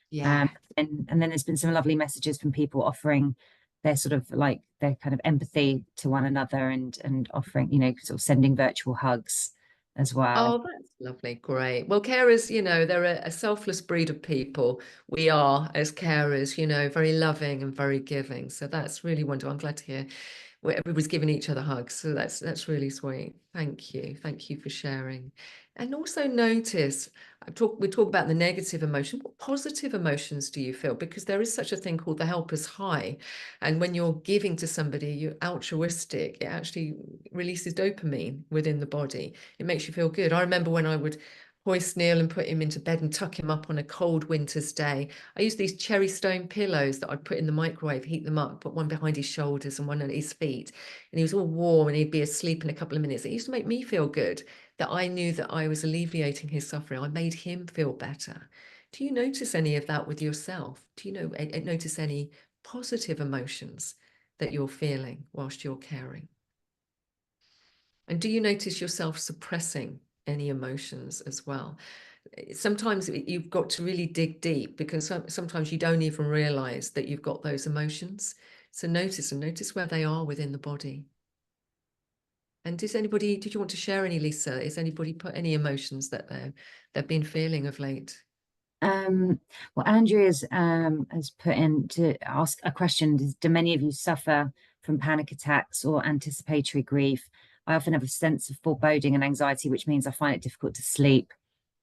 Yeah. And then there's been some lovely messages from people offering their sort of like their kind of empathy to one another and offering, sort of sending virtual hugs as well. Oh, that's lovely. Great. Well, carers, they're a selfless breed of people. We are, as carers, very loving and very giving. So that's really wonderful. I'm glad to hear where everybody's giving each other hugs. So that's really sweet. Thank you. Thank you for sharing. And also notice, we talk about the negative emotion. What positive emotions do you feel? Because there is such a thing called the helper's high. And when you're giving to somebody, you're altruistic, it actually releases dopamine within the body. It makes you feel good. I remember when I would hoist Neil and put him into bed and tuck him up on a cold winter's day. I used these cherry stone pillows that I'd put in the microwave, heat them up, put one behind his shoulders and one on his feet. And he was all warm and he'd be asleep in a couple of minutes. It used to make me feel good that I knew that I was alleviating his suffering. I made him feel better. Do you notice any of that with yourself? Do you notice any positive emotions that you're feeling whilst you're caring? And do you notice yourself suppressing any emotions as well? Sometimes you've got to really dig deep because sometimes you don't even realize that you've got those emotions. So notice where they are within the body. And did you want to share any, Lisa? Is anybody put any emotions that they've been feeling of late? Well, Andrew has put in to ask a question. Do many of you suffer from panic attacks or anticipatory grief? I often have a sense of foreboding and anxiety, which means I find it difficult to sleep,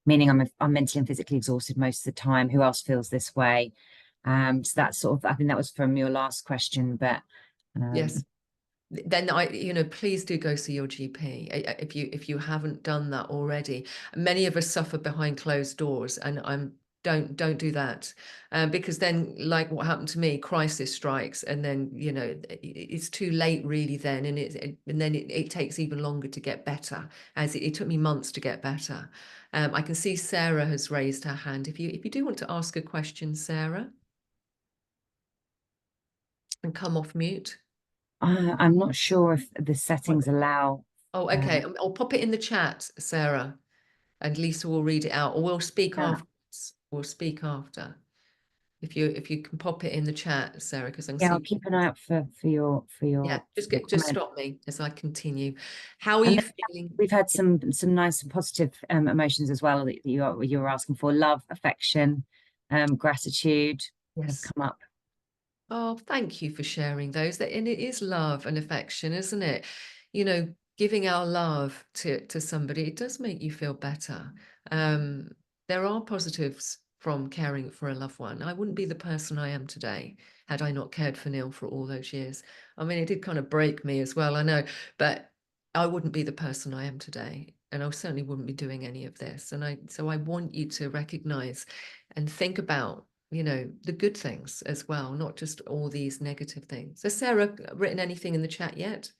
meaning I'm mentally and physically exhausted most of the time. Who else feels this way? So that's sort of, I think that was from your last question, but Yes. then please do go see your GP if you haven't done that already. Many of us suffer behind closed doors, and don't do that, because then, like what happened to me, crisis strikes, and then it's too late really then, and then it takes even longer to get better, as it took me months to get better. I can see Sarah has raised her hand. If you do want to ask a question, Sarah, and come off mute. I'm not sure if the settings allow. Oh, okay. I'll pop it in the chat, Sarah, and Lisa will read it out, or we'll speak afterwards. We'll speak after. If you can pop it in the chat, Sarah, because I can Yeah, see. I'll keep an eye out for your Yeah, just comment. stop me as I continue. How are And you then feeling? we've had some nice and positive emotions as well that you were asking for. Love, affection, gratitude have Yes. come up. Oh, thank you for sharing those. And it is love and affection, isn't it? Giving our love to somebody, it does make you feel better. There are positives from caring for a loved one. I wouldn't be the person I am today had I not cared for Neil for all those years. I mean, it did kind of break me as well, I know, but I wouldn't be the person I am today. And I certainly wouldn't be doing any of this. So I want you to recognize and think about the good things as well, not just all these negative things. Has Sarah written anything in the chat yet?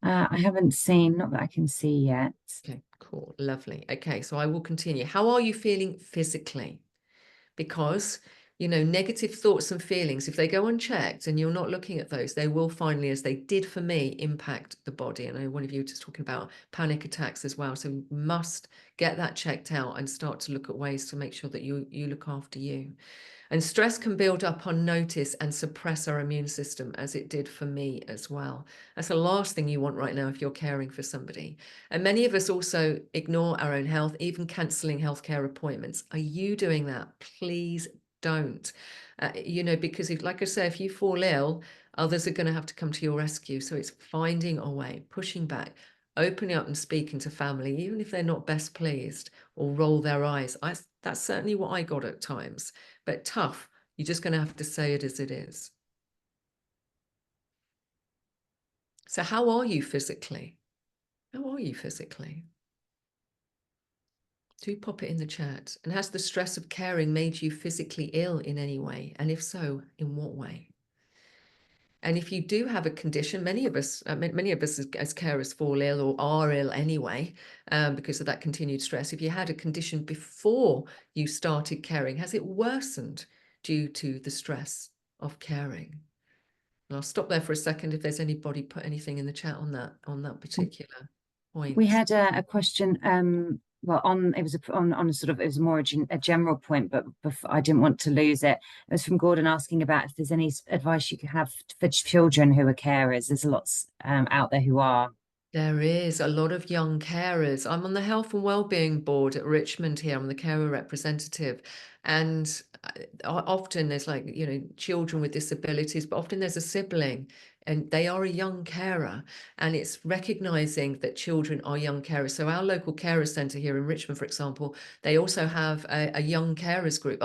I haven't seen, not that I can see yet. Okay, cool, lovely. Okay, so I will continue. How are you feeling physically? Because negative thoughts and feelings, if they go unchecked and you're not looking at those, they will finally, as they did for me, impact the body. And I know one of you was talking about panic attacks as well, so we must get that checked out and start to look at ways to make sure that you look after you. And stress can build up unnoticed and suppress our immune system, as it did for me as well. That's the last thing you want right now if you're caring for somebody. And many of us also ignore our own health, even cancelling healthcare appointments. Are you doing that? Please don't. Because like I say, if you fall ill, others are going to have to come to your rescue. So it's finding a way, pushing back, opening up and speaking to family, even if they're not best pleased or roll their eyes. That's certainly what I got at times. But tough, you're just going to have to say it as it is. So how are you physically? How are you physically? Do pop it in the chat. And has the stress of caring made you physically ill in any way? And if so, in what way? And if you do have a condition, many of us as carers fall ill or are ill anyway, because of that continued stress. If you had a condition before you started caring, has it worsened due to the stress of caring? And I'll stop there for a second if there's anybody put anything in the chat on that particular point. We had a question. Well, it was on a sort of, it was more a general point, but I didn't want to lose it. It was from Gordon asking about if there's any advice you could have for children who are carers. There's lots out there who are. There is a lot of young carers. I'm on the Health and Wellbeing Board at Richmond here. I'm the carer representative. And often there's children with disabilities, but often there's a sibling and they are a young carer. And it's recognizing that children are young carers. So our local carer centre here in Richmond, for example, they also have a young carers group,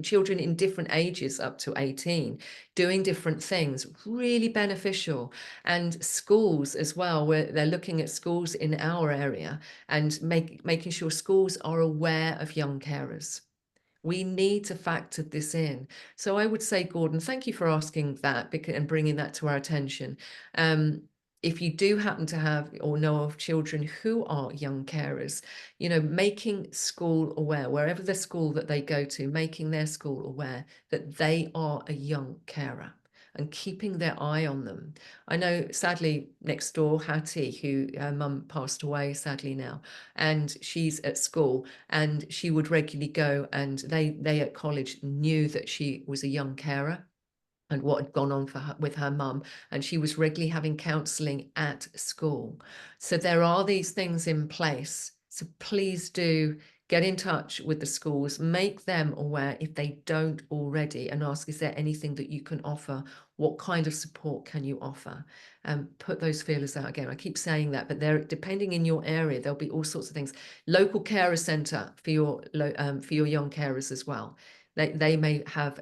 children in different ages up to 18, doing different things, really beneficial. And schools as well, where they're looking at schools in our area and making sure schools are aware of young carers. We need to factor this in. So I would say, Gordon, thank you for asking that and bringing that to our attention. If you do happen to have or know of children who are young carers, making school aware, wherever the school that they go to, making their school aware that they are a young carer and keeping their eye on them. I know, sadly, next door, Hattie, her mum passed away, sadly now, and she's at school and she would regularly go, and they at college knew that she was a young carer and what had gone on for her with her mum, and she was regularly having counselling at school. So there are these things in place. So please do get in touch with the schools, make them aware if they don't already, and ask, is there anything that you can offer? What kind of support can you offer? Put those feelers out again. I keep saying that, but depending in your area, there'll be all sorts of things. Local carer centre for your young carers as well. They may have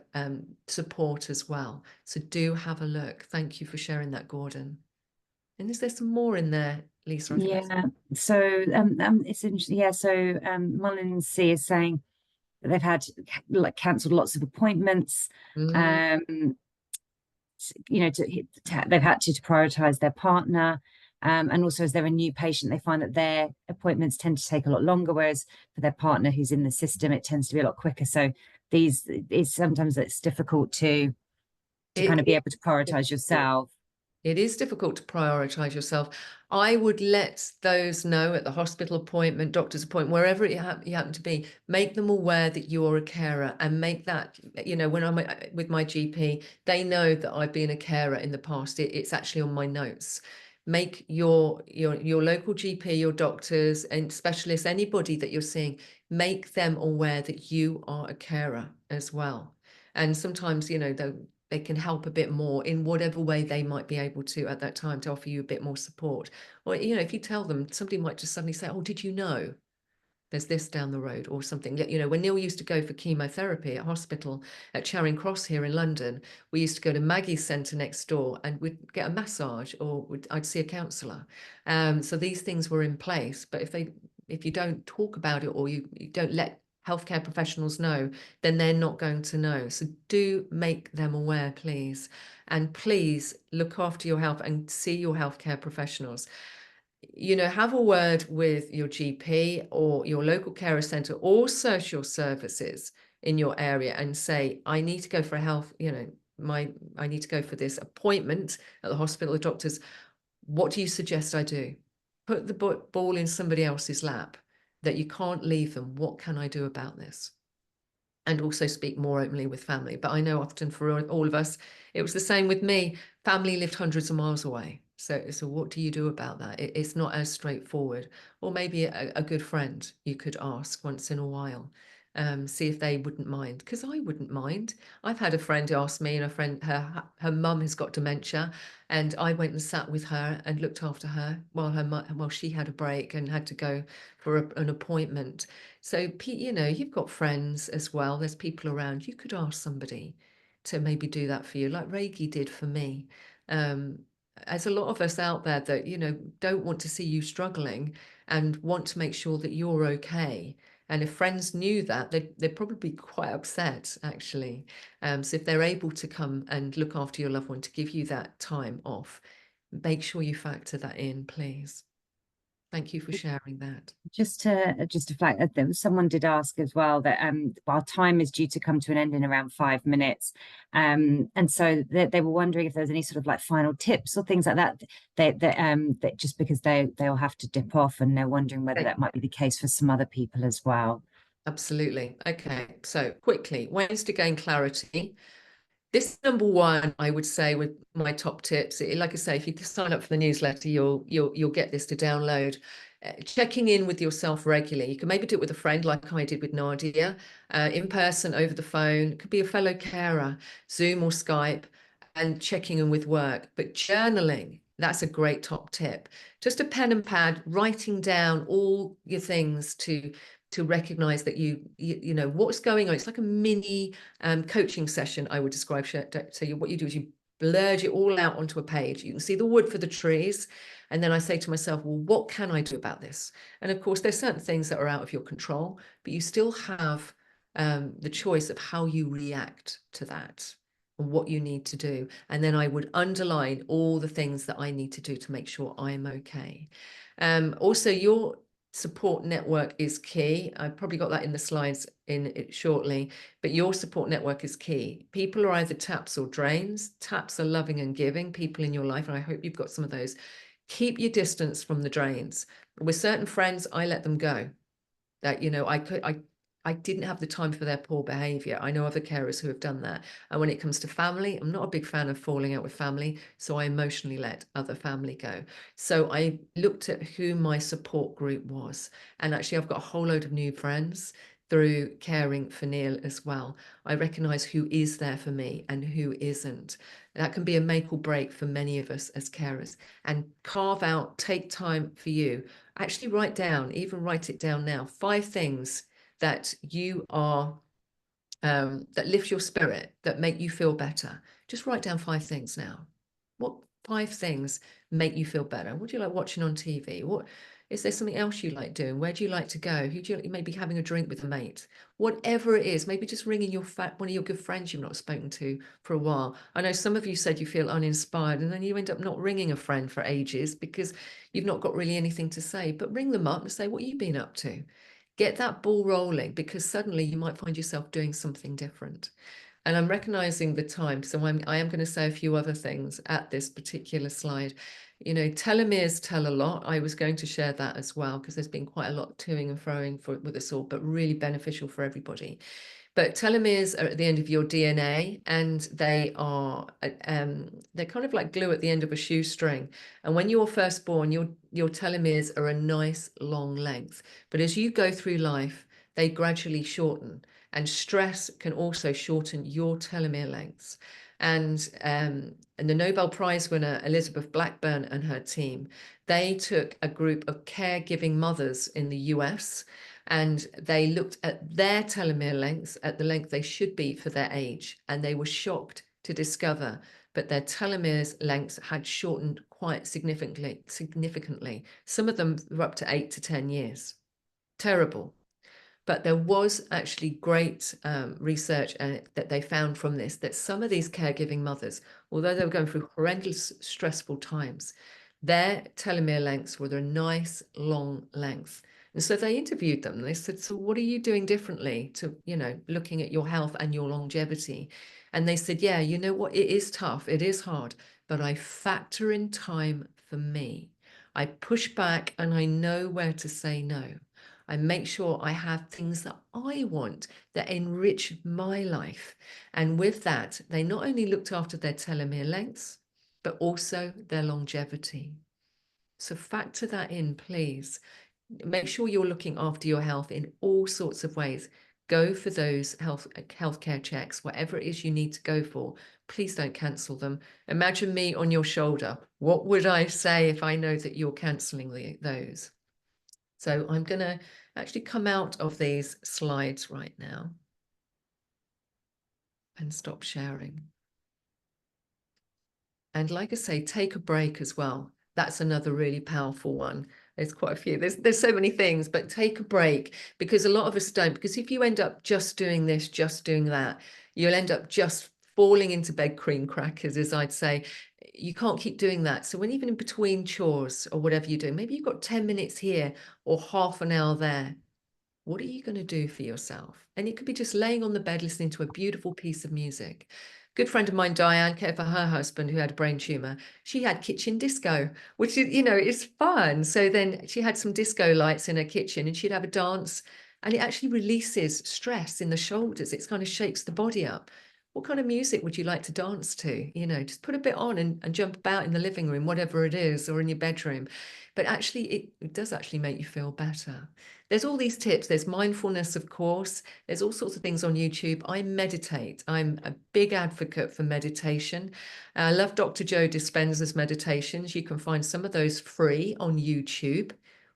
support as well. So do have a look. Thank you for sharing that, Gordon. And is there some more in there, Lisa? I think that's Yeah. So it's interesting. Yeah. So Mullins C is saying that they've had like cancelled lots of appointments. mm, Um, you know, they've had to prioritize their partner. And also, as they're a new patient, they find that their appointments tend to take a lot longer, whereas for their partner who's in the system, it tends to be a lot quicker. So sometimes it's difficult to kind of be it, able to prioritize it, yourself. It is difficult to prioritize yourself. I would let those know at the hospital appointment, doctor's appointment, wherever you happen to be, make them aware that you're a carer, and make that, you know, when I'm with my GP, they know that I've been a carer in the past. It's actually on my notes. Make your local GP, your doctors and specialists, anybody that you're seeing, make them aware that you are a carer as well. And sometimes, you know, they can help a bit more in whatever way they might be able to at that time to offer you a bit more support. Or, you know, if you tell them, somebody might just suddenly say, oh, did you know there's this down the road or something? You know, when Neil used to go for chemotherapy at hospital at Charing Cross here in London, we used to go to Maggie's centre next door and we'd get a massage, or I'd see a counsellor. So these things were in place. But if you don't talk about it, or you don't let healthcare professionals know, then they're not going to know. So do make them aware, please. And please look after your health and see your healthcare professionals. You know, have a word with your GP or your local carer centre or social services in your area and say, I need to go for a health, you know, I need to go for this appointment at the hospital, the doctors. What do you suggest I do? Put the ball in somebody else's lap, that you can't leave them. What can I do about this? And also speak more openly with family. But I know often for all of us, it was the same with me. Family lived hundreds of miles away. So what do you do about that? It's not as straightforward. Or maybe a good friend you could ask once in a while. See if they wouldn't mind, because I wouldn't mind. I've had a friend ask me, and a friend, her mum has got dementia, and I went and sat with her and looked after her while she had a break and had to go for an appointment. So, you know, you've got friends as well. There's people around. You could ask somebody to maybe do that for you, like Reiki did for me. Um, there's a lot of us out there that, you know, don't want to see you struggling and want to make sure that you're okay. And if friends knew that, they'd probably be quite upset, actually. So if they're able to come and look after your loved one, to give you that time off, make sure you factor that in, please. Thank you for sharing that. Just to flag that someone did ask as well that our time is due to come to an end in around 5 minutes, and so they were wondering if there's any sort of like final tips or things like that. That just because they'll have to dip off, and they're wondering whether that might be the case for some other people as well. Absolutely. Okay, so quickly, ways to gain clarity. This is number one, I would say, with my top tips. Like I say, if you sign up for the newsletter, you'll get this to download. Checking in with yourself regularly. You can maybe do it with a friend, like I did with Nadia, in person, over the phone. It could be a fellow carer, Zoom or Skype, and checking in with work. But journaling, that's a great top tip. Just a pen and pad, writing down all your things to recognize that you know what's going on. It's like a mini coaching session, I would describe. So what you do is you blurge it all out onto a page. You can see the wood for the trees, and then I say to myself, well, what can I do about this? And of course, there's certain things that are out of your control, but you still have the choice of how you react to that and what you need to do. And then I would underline all the things that I need to do to make sure I'm okay. Also, your support network is key. I've probably got that in the slides in it shortly, but your support network is key. People are either taps or drains. Taps are loving and giving people in your life, and I hope you've got some of those. Keep your distance from the drains. With certain friends, I let them go. That, you know, I didn't have the time for their poor behavior. I know other carers who have done that. And when it comes to family, I'm not a big fan of falling out with family, so I emotionally let other family go. So I looked at who my support group was. And actually, I've got a whole load of new friends through caring for Neil as well. I recognize who is there for me and who isn't. That can be a make or break for many of us as carers. And carve out, take time for you. Actually write down, even write it down now, 5 things that you are that lift your spirit, that make you feel better. Just write down 5 things now. What 5 things make you feel better? What do you like watching on TV? What is there something else you like doing? Where do you like to go? Who do you like, maybe having a drink with a mate? Whatever it is, maybe just ringing one of your good friends you've not spoken to for a while. I know some of you said you feel uninspired, and then you end up not ringing a friend for ages because you've not got really anything to say. But ring them up and say, what you've been up to? Get that ball rolling, because suddenly you might find yourself doing something different. And I'm recognizing the time, so I am going to say a few other things at this particular slide. You know, telomeres tell a lot. I was going to share that as well, because there's been quite a lot toing and froing with us all, but really beneficial for everybody. But telomeres are at the end of your DNA, and they are they're kind of like glue at the end of a shoestring. And when you're first born, your telomeres are a nice long length. But as you go through life, they gradually shorten. And stress can also shorten your telomere lengths. And the Nobel Prize winner, Elizabeth Blackburn, and her team, they took a group of caregiving mothers in the US, and they looked at their telomere lengths, at the length they should be for their age. And they were shocked to discover that their telomeres lengths had shortened quite significantly. Some of them were up to 8 to 10 years. Terrible. But there was actually great research that they found from this, that some of these caregiving mothers, although they were going through horrendous, stressful times, their telomere lengths were a nice long length. And so they interviewed them. They said, so what are you doing differently to, you know, looking at your health and your longevity? And they said, yeah, you know what, it is tough, it is hard, but I factor in time for me. I push back and I know where to say no. I make sure I have things that I want that enrich my life. And with that, they not only looked after their telomere lengths, but also their longevity. So factor that in, please. Make sure you're looking after your health in all sorts of ways. Go for those healthcare checks, whatever it is you need to go for. Please don't cancel them. Imagine me on your shoulder. What would I say if I know that you're cancelling those? So I'm going to actually come out of these slides right now and stop sharing. And like I say, take a break as well. That's another really powerful one. There's quite a few. There's so many things, but take a break, because a lot of us don't. Because if you end up just doing this, just doing that, you'll end up just falling into bed cream crackers, as I'd say. You can't keep doing that. So when even in between chores or whatever you do, maybe you've got 10 minutes here or half an hour there. What are you going to do for yourself? And it could be just laying on the bed listening to a beautiful piece of music. Good friend of mine, Diane, cared for her husband who had a brain tumor. She had kitchen disco, which is, you know, it's fun. So then she had some disco lights in her kitchen and she'd have a dance, and it actually releases stress in the shoulders. It kind of shakes the body up. What kind of music would you like to dance to? You know, just put a bit on and jump about in the living room, whatever it is, or in your bedroom. But actually, it does actually make you feel better. There's all these tips. There's mindfulness, of course. There's all sorts of things on YouTube. I meditate. I'm a big advocate for meditation. I love Dr. Joe Dispenza's meditations. You can find some of those free on YouTube.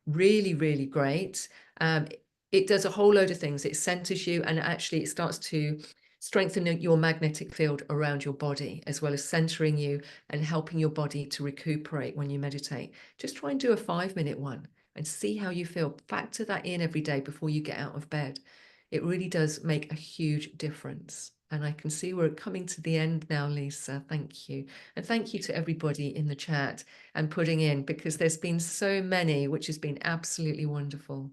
Really, really great. It does a whole load of things. It centers you, and actually it starts to strengthen your magnetic field around your body, as well as centering you and helping your body to recuperate when you meditate. Just try and do a 5-minute one and see how you feel. Factor that in every day before you get out of bed. It really does make a huge difference. And I can see we're coming to the end now, Lisa. Thank you. And thank you to everybody in the chat and putting in, because there's been so many, which has been absolutely wonderful.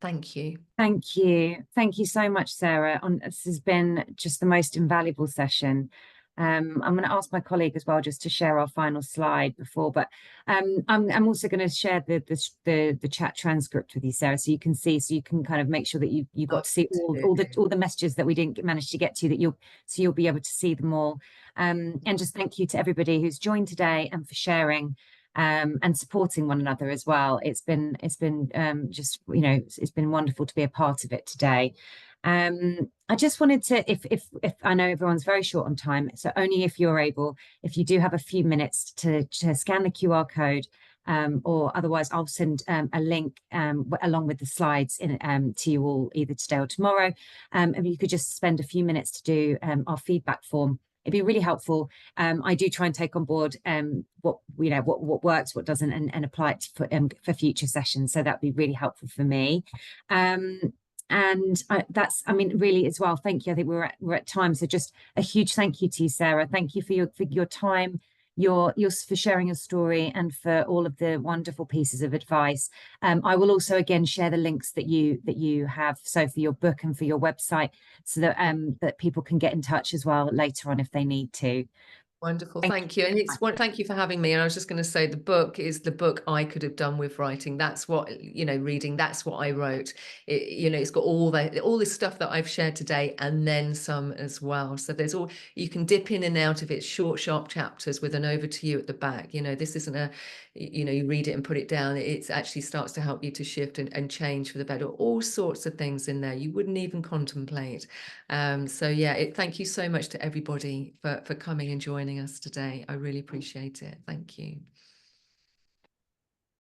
Thank you. Thank you. Thank you so much, Sarah. This has been just the most invaluable session. I'm going to ask my colleague as well just to share our final slide before, but I'm also going to share the chat transcript with you, Sarah, so you can see, so you can kind of make sure that you got to see all the messages that we didn't manage to get to, that you'll be able to see them all. And just thank you to everybody who's joined today and for sharing. And supporting one another as well. It's been just, you know, it's been wonderful to be a part of it today. I just wanted to, if I know everyone's very short on time, so only if you're able, if you do have a few minutes to scan the QR code, or otherwise I'll send a link along with the slides to you all either today or tomorrow. And you could just spend a few minutes to do our feedback form it'd be really helpful. I do try and take on board what what works, what doesn't, and apply it for future sessions. So that'd be really helpful for me. And I mean, really as well, thank you. I think we're at time. So just a huge thank you to you, Sarah. Thank you for your time, your for sharing your story, and for all of the wonderful pieces of advice. I will also again share the links that you have, so for your book and for your website, so that that people can get in touch as well later on if they need to. Wonderful, thank you. And thank you for having me. And I was just going to say, the book is the book I could have done with writing. That's what, reading, that's what I wrote. It's got all this stuff that I've shared today, and then some as well. So there's all, you can dip in and out of it, short, sharp chapters with an over to you at the back. This isn't you read it and put it down. It actually starts to help you to shift and change for the better. All sorts of things in there you wouldn't even contemplate. So yeah, thank you so much to everybody for coming and joining us today. I really appreciate it. Thank you.